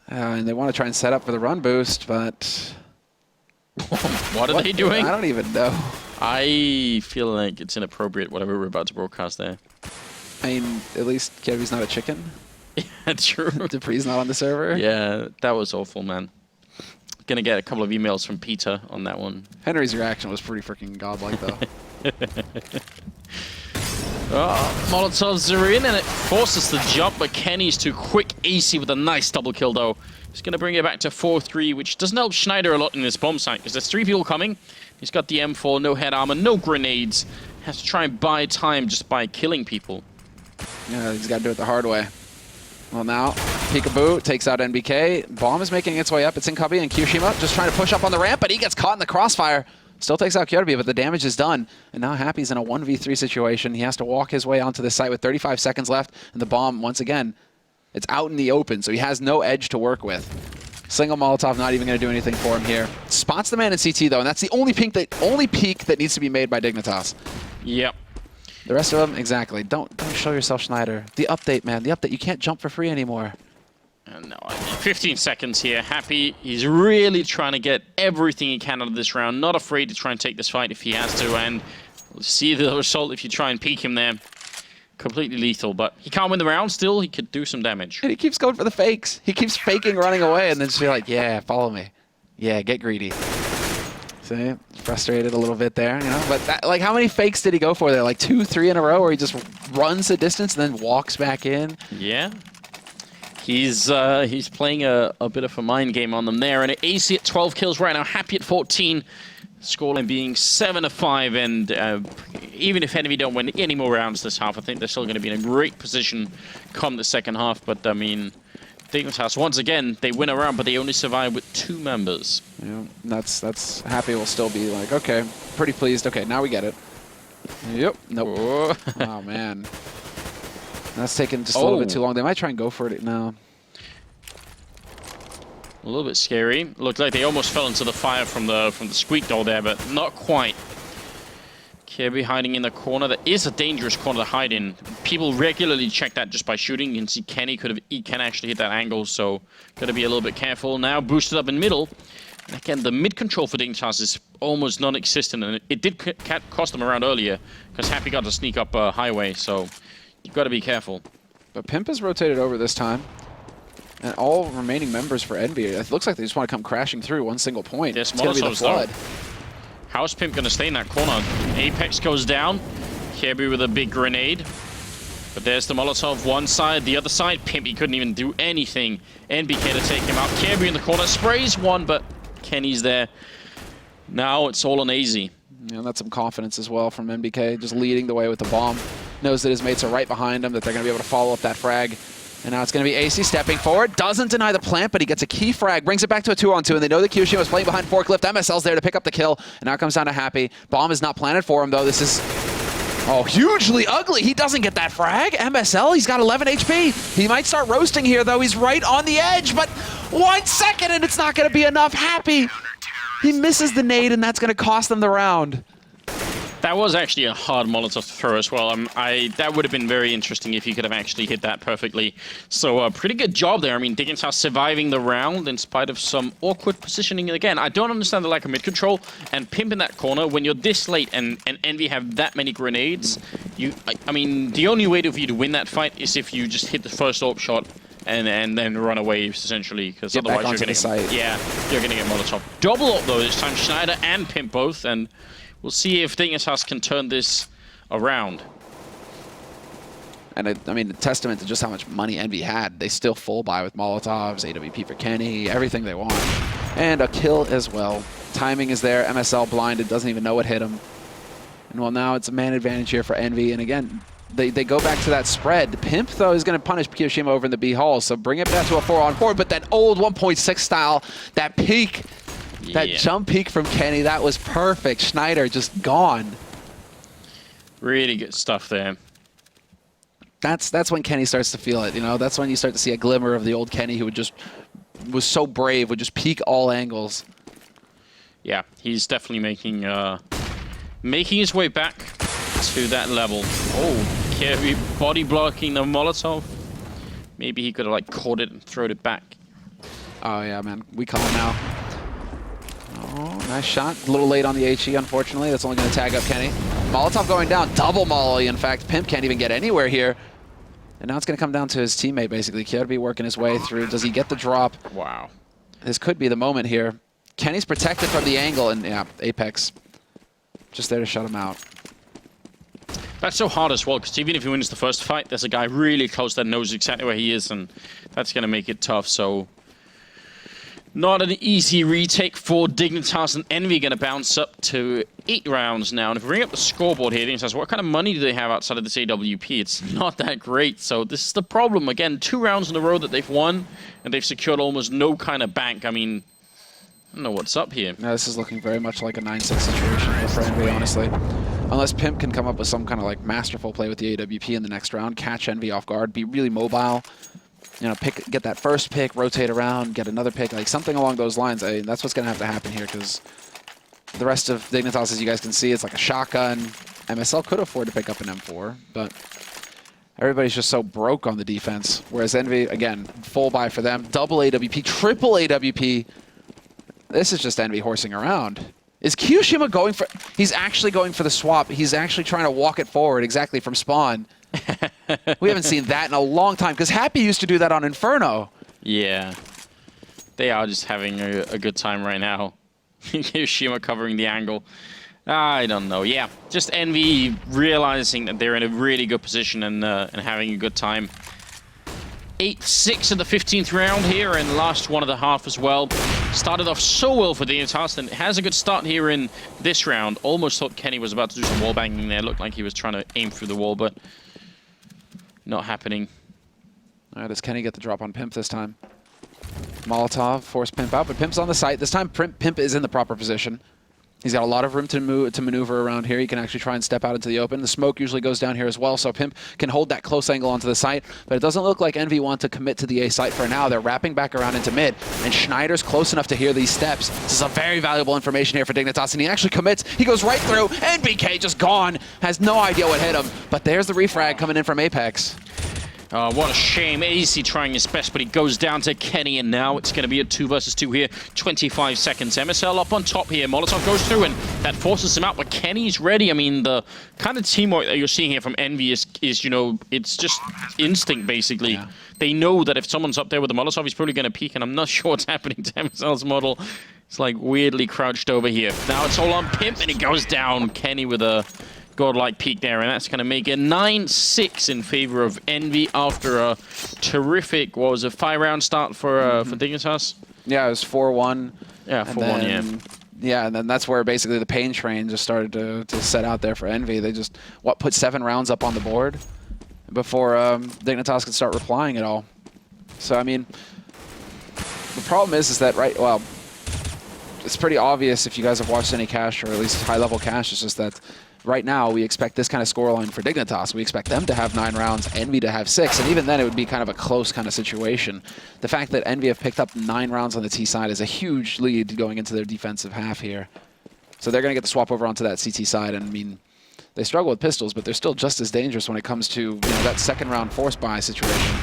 And they want to try and set up for the run boost, but... What are they doing? I don't even know. I feel like it's inappropriate, whatever we're about to broadcast there. I mean, at least Kirby's not a chicken. Yeah, true. Dupree's not on the server. Yeah, that was awful, man. Gonna get a couple of emails from Peter on that one. Henry's reaction was pretty freaking godlike, though. Oh, Molotovs are in, and it forces the jump, but Kenny's too quick. AC with a nice double kill, though. He's going to bring it back to 4-3, which doesn't help Schneider a lot in this bomb site, because there's 3 people coming. He's got the M4, no head armor, no grenades. Has to try and buy time just by killing people. Yeah, he's got to do it the hard way. Well, now, Peekaboo takes out NBK. Bomb is making its way up. It's in Cubby, and Kyoshima just trying to push up on the ramp, but he gets caught in the crossfire. Still takes out Kirby, but the damage is done. And now Happy's in a 1v3 situation. He has to walk his way onto the site with 35 seconds left. And the bomb, once again, it's out in the open, so he has no edge to work with. Single Molotov not even going to do anything for him here. Spots the man in CT, though, and that's the only peek that needs to be made by Dignitas. Yep. The rest of them, exactly. Don't show yourself, Schneider. The update, man. The update. You can't jump for free anymore. No, 15 seconds here. Happy. He's really trying to get everything he can out of this round. Not afraid to try and take this fight if he has to. And we'll see the result if you try and peek him there. Completely lethal, but he can't win the round still. He could do some damage. And he keeps going for the fakes. He keeps faking running away and then just be like, yeah, follow me. Yeah, get greedy. See? Frustrated a little bit there, you know? But that, like, how many fakes did he go for there? Like 2, 3 in a row where he just runs the distance and then walks back in? Yeah. He's playing a bit of a mind game on them there, and AC at 12 kills right now, Happy at 14, scoreline being 7-5, and even if Envy don't win any more rounds this half, I think they're still going to be in a great position come the second half. But I mean, Dignitas once again, they win a round, but they only survive with 2 members. Yeah, that's Happy will still be like, okay, pretty pleased. Okay, now we get it. Yep. Nope. Oh man. That's taking just a little bit too long. They might try and go for it now. A little bit scary. Looked like they almost fell into the fire from the squeak doll there, but not quite. Kirby hiding in the corner. That is a dangerous corner to hide in. People regularly check that just by shooting. You can see Kenny can actually hit that angle, so gotta be a little bit careful. Now boosted up in middle. And again, the mid control for Dignitas is almost non-existent, and it did cost them around earlier because Happy got to sneak up highway, so you've got to be careful. But Pimp has rotated over this time. And all remaining members for Envy, it looks like they just want to come crashing through one single point. Yes, it's going to be the Flood. How's Pimp going to stay in that corner? Apex goes down. Kirby with a big grenade. But there's the Molotov one side. The other side, Pimp, he couldn't even do anything. NBK to take him out. Kirby in the corner, sprays one, but Kenny's there. Now it's all on AZ. Yeah, that's some confidence as well from NBK, just leading the way with the bomb. Knows that his mates are right behind him, that they're going to be able to follow up that frag. And now it's going to be AC stepping forward. Doesn't deny the plant, but he gets a key frag. Brings it back to a 2-on-2, and they know that Kyoshima was playing behind Forklift. MSL's there to pick up the kill. And now it comes down to Happy. Bomb is not planted for him, though. This is, hugely ugly. He doesn't get that frag. MSL, he's got 11 HP. He might start roasting here, though. He's right on the edge, but 1 second, and it's not going to be enough. Happy, he misses the nade, and that's going to cost them the round. That was actually a hard Molotov to throw as well. That would have been very interesting if he could have actually hit that perfectly. So pretty good job there. I mean, Dignitas surviving the round in spite of some awkward positioning. And again, I don't understand the lack of mid-control and Pimp in that corner. When you're this late and Envy have that many grenades, I mean, the only way for you to win that fight is if you just hit the first AWP shot and then run away, essentially, because otherwise you're going to you're going to get Molotov. Double AWP, though, this time. Schneider and Pimp both, and we'll see if Dignitas can turn this around. And I mean, a testament to just how much money Envy had. They still full buy with Molotovs, AWP for Kenny, everything they want. And a kill as well. Timing is there. MSL blinded, doesn't even know what hit him. And well, now it's a man advantage here for Envy. And again, they go back to that spread. Pimp, though, is going to punish Kyoshima over in the B hall. So bring it back to a 4-on-4. But that old 1.6 style, that peak, that jump peak from Kenny, that was perfect. Schneider just gone. Really good stuff there. That's when Kenny starts to feel it, you know? That's when you start to see a glimmer of the old Kenny who was so brave, would just peek all angles. Yeah, he's definitely making his way back to that level. Oh, Kirby body blocking the Molotov. Maybe he could have like caught it and thrown it back. Oh, yeah, man. We call him now. Oh, nice shot. A little late on the HE, unfortunately. That's only going to tag up Kenny. Molotov going down. Double molly, in fact. Pimp can't even get anywhere here. And now it's going to come down to his teammate, basically. Kirby working his way through. Does he get the drop? Wow. This could be the moment here. Kenny's protected from the angle, and yeah, Apex just there to shut him out. That's so hard as well, because even if he wins the first fight, there's a guy really close that knows exactly where he is, and that's going to make it tough. So, not an easy retake for Dignitas, and EnVy going to bounce up to 8 rounds now. And if we bring up the scoreboard here, Dignitas, what kind of money do they have outside of this AWP? It's not that great. So this is the problem. Again, 2 rounds in a row that they've won, and they've secured almost no kind of bank. I mean, I don't know what's up here. No, this is looking very much like a 9-6 situation for EnVy, honestly. Unless Pimp can come up with some kind of like masterful play with the AWP in the next round, catch EnVy off guard, be really mobile, you know, get that first pick, rotate around, get another pick, like something along those lines. I mean, that's what's going to have to happen here, because the rest of Dignitas, as you guys can see, it's like a shotgun. MSL could afford to pick up an M4, but everybody's just so broke on the defense. Whereas EnVy, again, full buy for them. Double AWP, triple AWP. This is just EnVy horsing around. Is Kyoshima going for... He's actually going for the swap. He's actually trying to walk it forward exactly from spawn. We haven't seen that in a long time, because Happy used to do that on Inferno. Yeah. They are just having a good time right now. Kyoshima covering the angle. I don't know. Yeah, just EnVy realizing that they're in a really good position and having a good time. 8-6 in the 15th round here, and last one of the half as well. Started off so well for Dignitas, and has a good start here in this round. Almost thought Kenny was about to do some wall banging there. Looked like he was trying to aim through the wall, but not happening. All right, does Kenny get the drop on Pimp this time? Molotov force Pimp out, but Pimp's on the site. This time Pimp is in the proper position. He's got a lot of room to maneuver around here. He can actually try and step out into the open. The smoke usually goes down here as well, so Pimp can hold that close angle onto the site. But it doesn't look like EnVy want to commit to the A site for now. They're wrapping back around into mid, and Schneider's close enough to hear these steps. This is a very valuable information here for Dignitas, and he actually commits. He goes right through, and BK just gone. Has no idea what hit him, but there's the refrag coming in from Apex. What a shame. AC trying his best, but he goes down to Kenny, and now it's going to be a 2 versus 2 here. 25 seconds. MSL up on top here. Molotov goes through, and that forces him out, but Kenny's ready. I mean, the kind of teamwork that you're seeing here from EnVy is, you know, it's just instinct, basically. Yeah. They know that if someone's up there with the Molotov, he's probably going to peek, and I'm not sure what's happening to MSL's model. It's like weirdly crouched over here. Now it's all on Pimp, and he goes down. Kenny with a godlike peak there, and that's going to make it 9-6 in favor of EnVy after a terrific, what was a 5-round start for Dignitas? Yeah, it was 4-1. Yeah, 4-1, yeah. Yeah, and then that's where basically the pain train just started to set out there for EnVy. They just, put 7 rounds up on the board before Dignitas could start replying at all. So, I mean, the problem is that, well, it's pretty obvious if you guys have watched any cash, or at least high-level cash, it's just that right now, we expect this kind of scoreline for Dignitas. We expect them to have 9 rounds, EnVy to have 6, and even then it would be kind of a close kind of situation. The fact that EnVy have picked up 9 rounds on the T side is a huge lead going into their defensive half here. So they're going to get the swap over onto that CT side, and I mean, they struggle with pistols, but they're still just as dangerous when it comes to, you know, that second round force buy situation.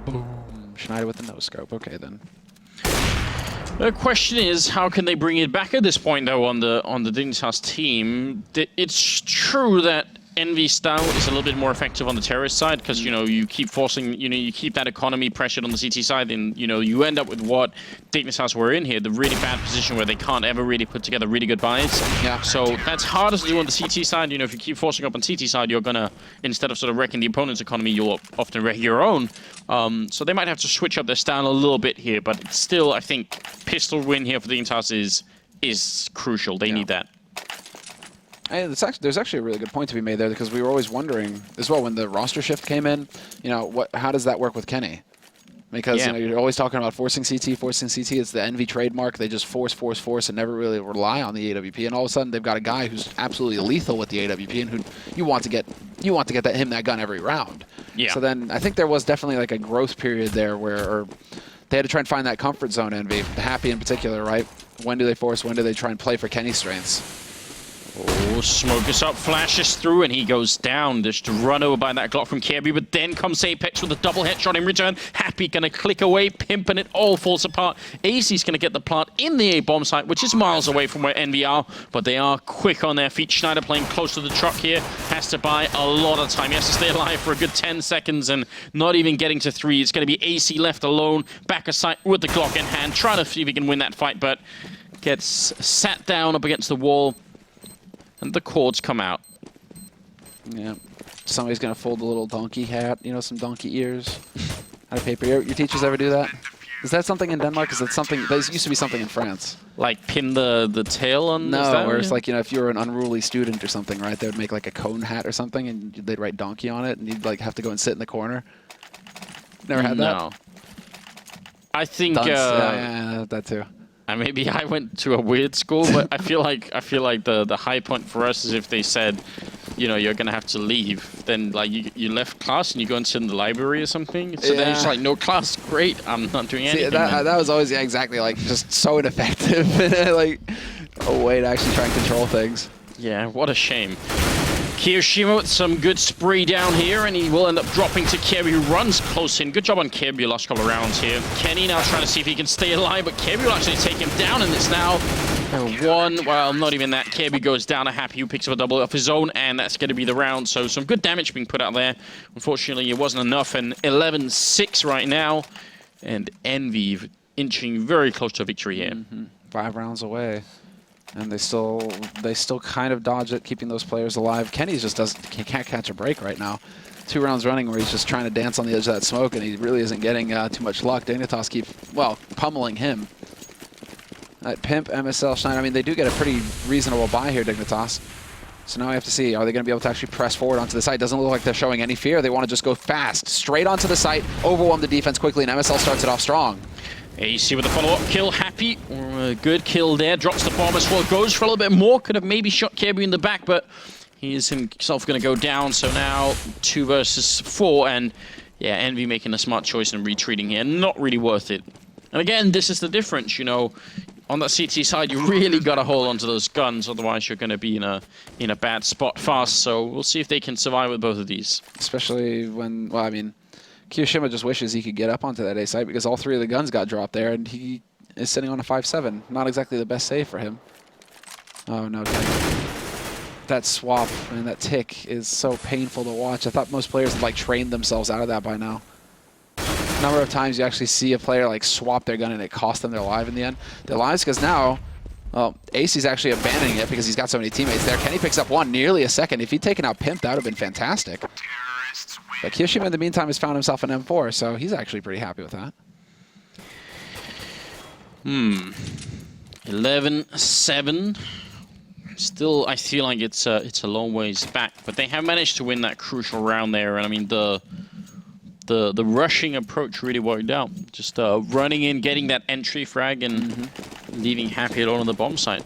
Boom. Schneider with the no-scope. Okay, then. The question is, how can they bring it back at this point, though, on the Dignitas team? It's true that EnVy style is a little bit more effective on the terrorist side, because, you know, you keep forcing, you know, you keep that economy pressured on the CT side, and, you know, you end up with what Dignitas were in here, the really bad position where they can't ever really put together really good buys. Yeah. So that's harder to do on the CT side. You know, if you keep forcing up on CT side, you're gonna, instead of sort of wrecking the opponent's economy, you'll often wreck your own. So they might have to switch up their style a little bit here, but it's still, I think, pistol win here for Dignitas is crucial. They need that. And there's actually a really good point to be made there, because we were always wondering as well when the roster shift came in, you know, how does that work with Kenny? Because you know, you're always talking about forcing CT. It's the EnVy trademark. They just force, and never really rely on the AWP. And all of a sudden, they've got a guy who's absolutely lethal with the AWP, and who you want to get him that gun every round. Yeah. So then I think there was definitely like a growth period there where they had to try and find that comfort zone. EnVy, Happy in particular, right? When do they force? When do they try and play for Kenny's strengths? Oh, smoke is up, flashes through, and he goes down. Just run over by that Glock from Kirby, but then comes Apex with a double headshot in return. Happy gonna click away, Pimp, and it all falls apart. AC's gonna get the plant in the A-bomb site, which is miles away from where EnVy are, but they are quick on their feet. Schneider playing close to the truck here, has to buy a lot of time. He has to stay alive for a good 10 seconds, and not even getting to 3. It's gonna be AC left alone, back of sight with the Glock in hand, trying to see if he can win that fight, but gets sat down up against the wall. And the cords come out. Yeah. Somebody's going to fold a little donkey hat, you know, some donkey ears out of paper. Your teachers ever do that? Is that something in Denmark? Is that something, that used to be something in France? Like pin the tail on? No, where it's like, you know, if you were an unruly student or something, right, they would make like a cone hat or something and they'd write donkey on it and you'd like have to go and sit in the corner. Never had that? No. I think... yeah, that too. Maybe I went to a weird school, but I feel like the high point for us is if they said, you know, you're gonna have to leave, then like you left class and you go and sit in the library or something. So then it's like, no class, great, I'm not doing anything. That was always exactly like just so ineffective, like a way to actually try and control things. Yeah, what a shame. Kiyoshima with some good spray down here, and he will end up dropping to Kirby, who runs close in. Good job on Kirby last couple of rounds here. Kenny now trying to see if he can stay alive, but Kirby will actually take him down, and it's now 1. Well, not even that. Kirby goes down a Happy, who picks up a double off his own, and that's going to be the round. So some good damage being put out there. Unfortunately, it wasn't enough, and 11-6 right now, and EnVy inching very close to a victory here. 5 rounds away. And they still kind of dodge it, keeping those players alive. Kenny just can't catch a break right now. 2 rounds running where he's just trying to dance on the edge of that smoke, and he really isn't getting too much luck. Dignitas keep, well, pummeling him. That Pimp, MSL, Schneider, I mean, they do get a pretty reasonable buy here, Dignitas. So now we have to see, are they going to be able to actually press forward onto the site? Doesn't look like they're showing any fear. They want to just go fast, straight onto the site, overwhelm the defense quickly, and MSL starts it off strong. AC with a follow-up kill, Happy. Good kill there, drops the bomb as well, goes for a little bit more, could have maybe shot Kirby in the back, but he is himself going to go down, so now 2 versus 4, and yeah, EnVy making a smart choice and retreating here, not really worth it. And again, this is the difference, you know, on that CT side, you really got to hold onto those guns, otherwise you're going to be in a bad spot fast, so we'll see if they can survive with both of these. Especially when, well, I mean, Kiyoshima just wishes he could get up onto that A site because all 3 of the guns got dropped there, and he is sitting on a 5-7. Not exactly the best save for him. Oh, no. That swap and that tick is so painful to watch. I thought most players had, like, trained themselves out of that by now. The number of times you actually see a player, like, swap their gun and it cost them their life in the end. Their lives, because now, well, AC's actually abandoning it because he's got so many teammates there. Kenny picks up 1, nearly a second. If he'd taken out Pimp, that would have been fantastic. But Kiyoshima, in the meantime, has found himself an M4, so he's actually pretty happy with that. 11-7. Still, I feel like it's a long ways back, but they have managed to win that crucial round there. And I mean, the rushing approach really worked out. Just running in, getting that entry frag, and leaving Happy alone on the bomb site.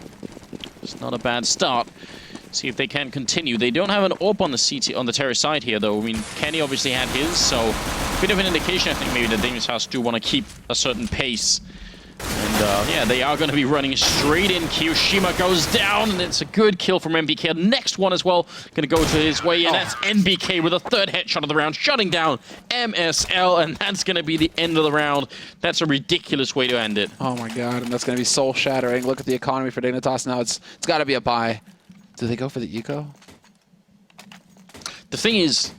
It's not a bad start. See if they can continue. They don't have an AWP on the CT on the terrace side here, though. I mean, Kenny obviously had his, so a bit of an indication. I think maybe the Dignitas do want to keep a certain pace. And yeah, they are going to be running straight in. Kiyoshima goes down, and it's a good kill from MBK. Next one as well, going to go to his way, and that's MBK with a 3rd headshot of the round, shutting down MSL, and that's going to be the end of the round. That's a ridiculous way to end it. Oh my god, and that's going to be soul-shattering. Look at the economy for Dignitas now. It's got to be a buy. Do they go for the eco? The thing is,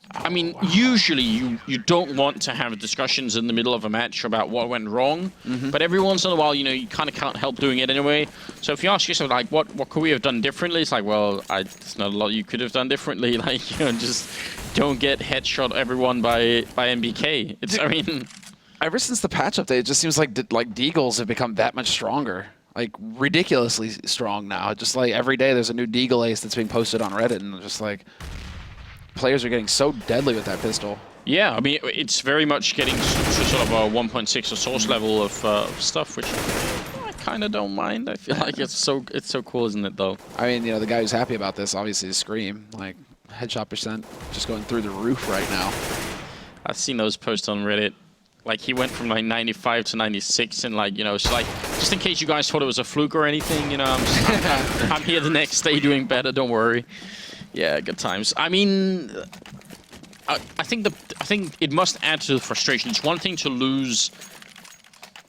I mean, usually you don't want to have discussions in the middle of a match about what went wrong, but every once in a while, you know, you kind of can't help doing it anyway. So if you ask yourself, like, what could we have done differently? It's like, well, there's not a lot you could have done differently. Like, you know, just don't get headshot everyone by MBK. It's, I mean, ever since the patch update, it just seems like Deagles have become that much stronger. Like, ridiculously strong now. Just like every day there's a new Deagle ace that's being posted on Reddit, and just like players are getting so deadly with that pistol. Yeah, I mean, it's very much getting to sort of a 1.6 or source level of stuff, which I kind of don't mind. I feel like it's so cool, isn't it, though? I mean, you know, the guy who's happy about this obviously is Scream. Like, headshot percent just going through the roof right now. I've seen those posts on Reddit. Like, he went from like 95 to 96, and like, you know, it's like, just in case you guys thought it was a fluke or anything, you know, I'm here the next day doing better, don't worry. Yeah, good times. I mean, I think it must add to the frustration. It's one thing to lose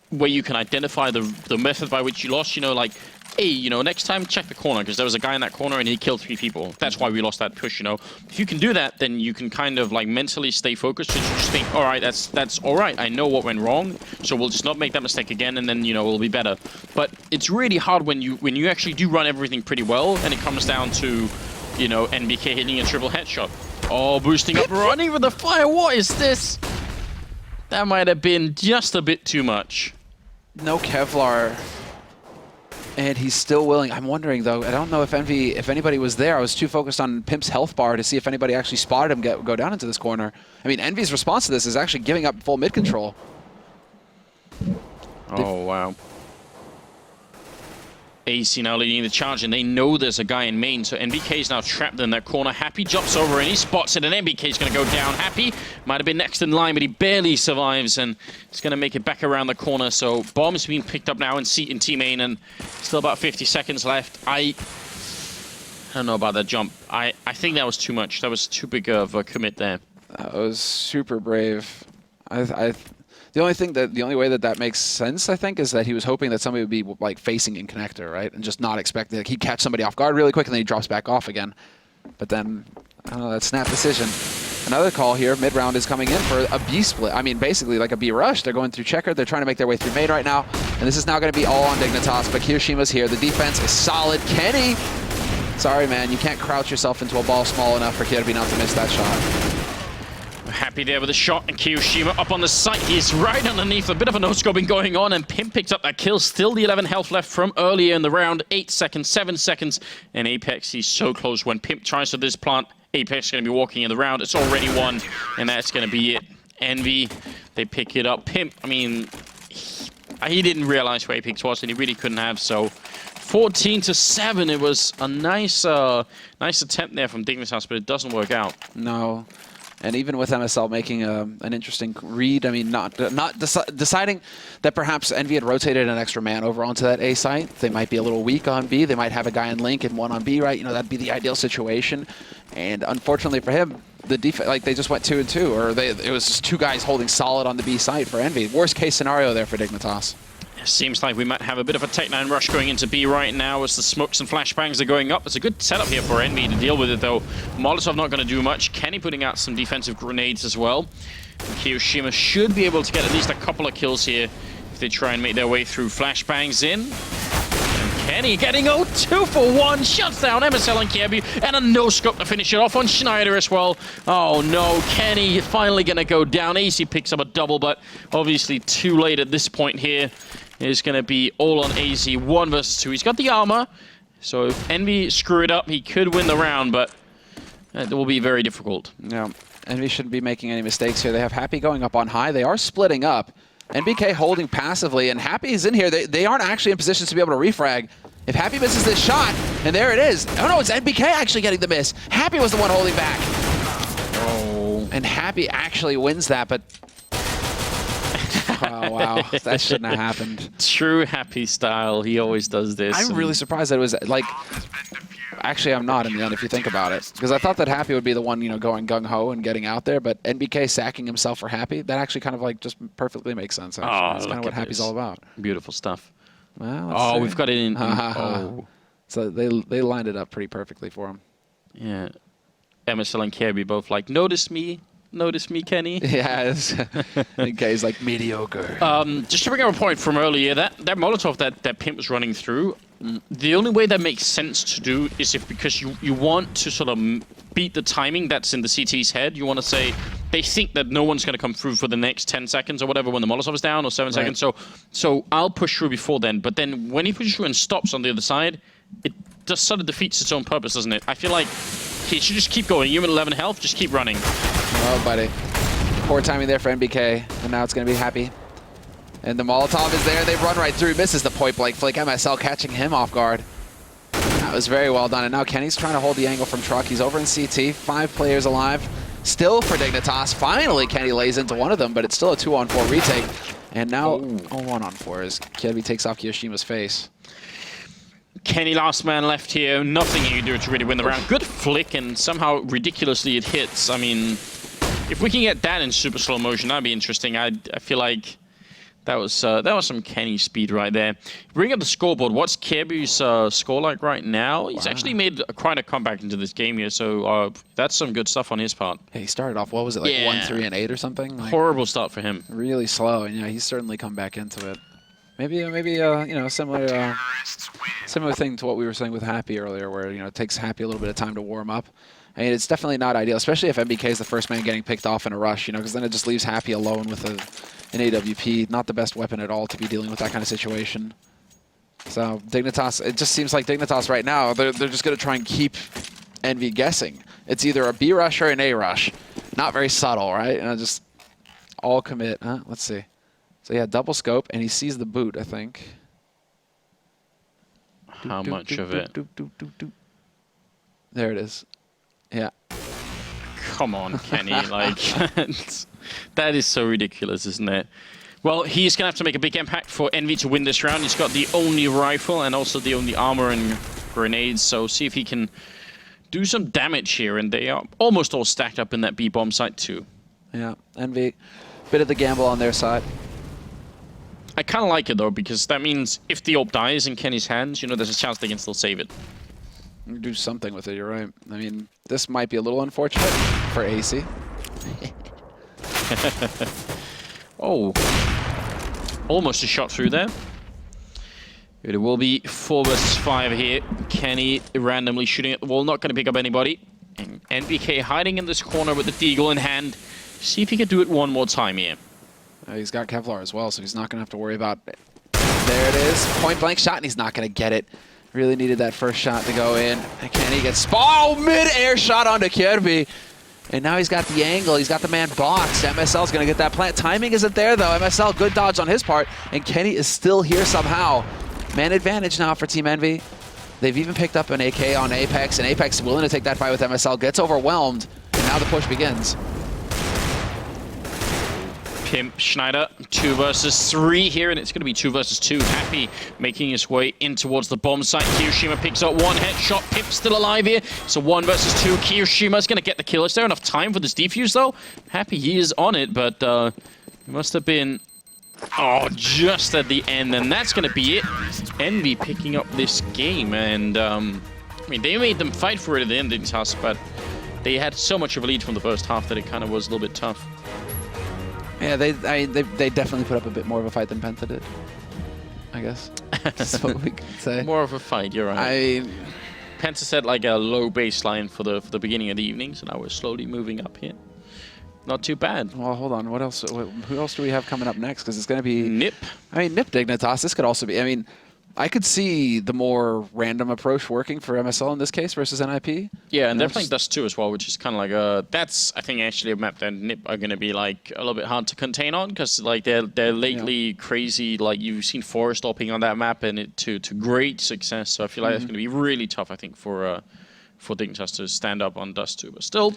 where you can identify the method by which you lost, you know, like, hey, you know, next time check the corner, because there was a guy in that corner and he killed 3 people. That's why we lost that push, you know. If you can do that, then you can kind of like mentally stay focused. You just think, all right, that's all right. I know what went wrong, so we'll just not make that mistake again, and then, you know, we'll be better. But it's really hard when you actually do run everything pretty well, and it comes down to, you know, EnVyUS hitting a triple headshot. Oh, boosting up, running with the fire. What is this? That might have been just a bit too much. No Kevlar. And he's still willing. I'm wondering, though, I don't know if anybody was there. I was too focused on Pimp's health bar to see if anybody actually spotted him go down into this corner. I mean, EnVy's response to this is actually giving up full mid control. Oh, wow. AC now leading the charge, and they know there's a guy in main, so EnVyUS is now trapped in that corner. Happy jumps over and he spots it, and EnVyUS is going to go down. Happy might have been next in line, but he barely survives, and he's going to make it back around the corner. So bomb's being picked up now in T main, and still about 50 seconds left. I don't know about that jump. I think that was too much. That was too big of a commit there. That was super brave. The only way that makes sense, I think, is that he was hoping that somebody would be like facing in connector, right, and just not expecting like, he'd catch somebody off guard really quick, and then he drops back off again. But then, I don't know, that snap decision. Another call here. Mid round is coming in for a B split. I mean, basically like a B rush. They're going through checker. They're trying to make their way through main right now, and this is now going to be all on Dignitas. But Kiroshima's here. The defense is solid. Kenny, sorry man, you can't crouch yourself into a ball small enough for Kirby not to miss that shot. Happy there with a shot, and Kiyoshima up on the site. He's right underneath. A bit of a no-scoping going on, and Pimp picks up that kill. Still the 11 health left from earlier in the round. 8 seconds, 7 seconds, and Apex, he's so close. When Pimp tries to this plant, Apex is going to be walking in the round. It's already won, and that's going to be it. Envy, they pick it up. Pimp, I mean, he didn't realize where Apex was, and he really couldn't have, so 14-7. It was a nice attempt there from Dignitas, but it doesn't work out. No. And even with MSL making an interesting read, I mean, not deciding that perhaps Envy had rotated an extra man over onto that A site. They might be a little weak on B. They might have a guy in Link and one on B, right? You know, that'd be the ideal situation. And unfortunately for him, the defense, like they just went 2 and 2, or it was just 2 guys holding solid on the B site for Envy. Worst case scenario there for Dignitas. Seems like we might have a bit of a Tech-9 rush going into B right now as the smokes and flashbangs are going up. It's a good setup here for Envy to deal with it, though. Molotov not going to do much. Kenny putting out some defensive grenades as well. And Kiyoshima should be able to get at least a couple of kills here if they try and make their way through. Flashbangs in. And Kenny getting 2 for 1. Shuts down MSL and Kirby. And a no-scope to finish it off on Schneider as well. Oh no, Kenny finally going to go down. AC picks up a double, but obviously too late at this point here. Is going to be all on AZ, 1 versus 2. He's got the armor, so if Envy screw it up, he could win the round, but it will be very difficult. Yeah, Envy shouldn't be making any mistakes here. They have Happy going up on high. They are splitting up. NBK holding passively, and Happy is in here. They aren't actually in positions to be able to refrag. If Happy misses this shot, and there it is. Oh no, it's NBK actually getting the miss. Happy was the one holding back. Oh. And Happy actually wins that, but oh, wow, that shouldn't have happened. True Happy style. He always does this. I'm really surprised that it was like. Actually, I'm not in the end if you think about it, because I thought that Happy would be the one, you know, going gung ho and getting out there. But NBK sacking himself for Happy, that actually kind of like just perfectly makes sense. Actually. Oh, that's kind of what Happy's all about. Beautiful stuff. Well, oh, we've got it in. Oh. So they lined it up pretty perfectly for him. Yeah, MSL and Kirby both like, notice me, Kenny. Yes. NBK's like mediocre. Just to bring up a point from earlier, that Molotov that Pimp was running through, the only way that makes sense to do is if, because you want to sort of beat the timing that's in the CT's head. You want to say they think that no one's going to come through for the next 10 seconds or whatever when the Molotov is down, or 7 seconds. So I'll push through before then. But then when he pushes through and stops on the other side, it just sort of defeats its own purpose, doesn't it? I feel like he should just keep going. You're at 11 health, just keep running. Oh, buddy. Poor timing there for NBK, and now it's going to be Happy. And the Molotov is there. They run right through. Misses the point blank flick. MSL catching him off guard. That was very well done. And now Kenny's trying to hold the angle from Truck. He's over in CT. 5 players alive. still for Dignitas. Finally, Kenny lays into one of them, but it's still a 2-on-4 retake. And now a 1-on-4 as Kirby takes off Kiyoshima's face. Kenny last man left here. Nothing he can do to really win the round. Good flick, and somehow ridiculously it hits. I mean, if we can get that in super slow motion, that'd be interesting. I feel like that was some Kenny speed right there. Bring up the scoreboard. What's Kirby's score like right now? He's actually made quite a comeback into this game here, so that's some good stuff on his part. Yeah, he started off, what was it, like 1-3-8 or something? Like, horrible start for him. Really slow, and yeah, he's certainly come back into it. Maybe you know, similar thing to what we were saying with Happy earlier, where it takes Happy a little bit of time to warm up. I mean, it's definitely not ideal, especially if MBK is the first man getting picked off in a rush, because then it just leaves Happy alone with an AWP. Not the best weapon at all to be dealing with that kind of situation. So Dignitas, it just seems like Dignitas right now, they're just going to try and keep EnVy guessing. It's either a B rush or an A rush. Not very subtle, right? And just all commit. Let's see. So yeah, double scope, and he sees the boot, I think. How much of it? There it is. Yeah. Come on, Kenny. Like, that is so ridiculous, isn't it? Well, he's going to have to make a big impact for EnVy to win this round. He's got the only rifle and also the only armor and grenades, so see if he can do some damage here. And they are almost all stacked up in that B-bomb site too. Yeah, EnVy, bit of the gamble on their side. I kind of like it, though, because that means if the AWP dies in Kenny's hands, there's a chance they can still save it. Do something with it, you're right. I mean, this might be a little unfortunate for AC. Oh. Almost a shot through there. It will be 4 versus 5 here. Kenny randomly shooting at the wall, not going to pick up anybody. And NBK hiding in this corner with the deagle in hand. See if he can do it one more time here. He's got Kevlar as well, so he's not going to have to worry about it. There it is. Point blank shot, and he's not going to get it. Really needed that first shot to go in. Kenny gets mid-air shot onto Kirby. And now he's got the angle. He's got the man boxed. MSL's going to get that plant. Timing isn't there, though. MSL, good dodge on his part. And Kenny is still here somehow. Man advantage now for Team EnVy. They've even picked up an AK on Apex, and Apex is willing to take that fight with MSL. Gets overwhelmed, and now the push begins. Pimp Schneider, 2 versus 3 here, and it's going to be 2 versus 2. Happy making his way in towards the bomb site. Kiyoshima picks up 1 headshot. Pimp still alive here. So 1 versus 2. Kiyoshima's going to get the kill. Is there enough time for this defuse, though? Happy he is on it, but it must have been just at the end, and that's going to be it. EnVy picking up this game, and I mean, they made them fight for it at the end of the task, but they had so much of a lead from the first half that it kind of was a little bit tough. Yeah, they definitely put up a bit more of a fight than Penta did, I guess. That's what we could say. More of a fight, you're right. Penta set like a low baseline for the beginning of the evening, so now we're slowly moving up here. Not too bad. Well, hold on. What else? Who else do we have coming up next? Because it's going to be Nip. I mean, Nip Dignitas. This could also be. I mean, I could see the more random approach working for MSL in this case versus NIP. Yeah, and they're playing Dust 2 as well, which is kind of like that's I think actually a map that Nip are going to be like a little bit hard to contain on, because like they're lately crazy. Like you've seen Forest stopping on that map and it to great success. So I feel like that's going to be really tough. I think for Dignitas to stand up on Dust 2, but still.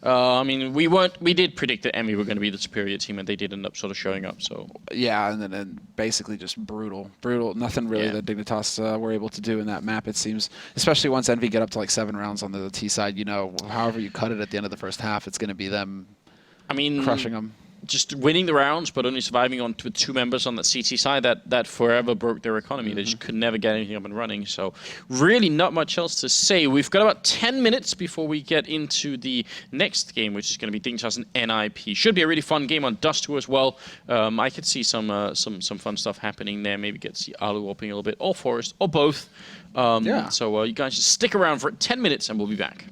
I mean, we did predict that EnVy were going to be the superior team, and they did end up sort of showing up. So yeah, and then basically just brutal. Nothing really that Dignitas were able to do in that map. It seems, especially once EnVy get up to like 7 rounds on the T side. However you cut it at the end of the first half, it's going to be them. I mean, crushing them. Just winning the rounds, but only surviving on with 2 members on the CT side, that forever broke their economy. They just could never get anything up and running. So really not much else to say. We've got about 10 minutes before we get into the next game, which is going to be Dignitas and NIP. Should be a really fun game on Dust 2 as well. I could see some fun stuff happening there. Maybe get to see Alu opening a little bit, or Forest, or both. So you guys just stick around for 10 minutes and we'll be back.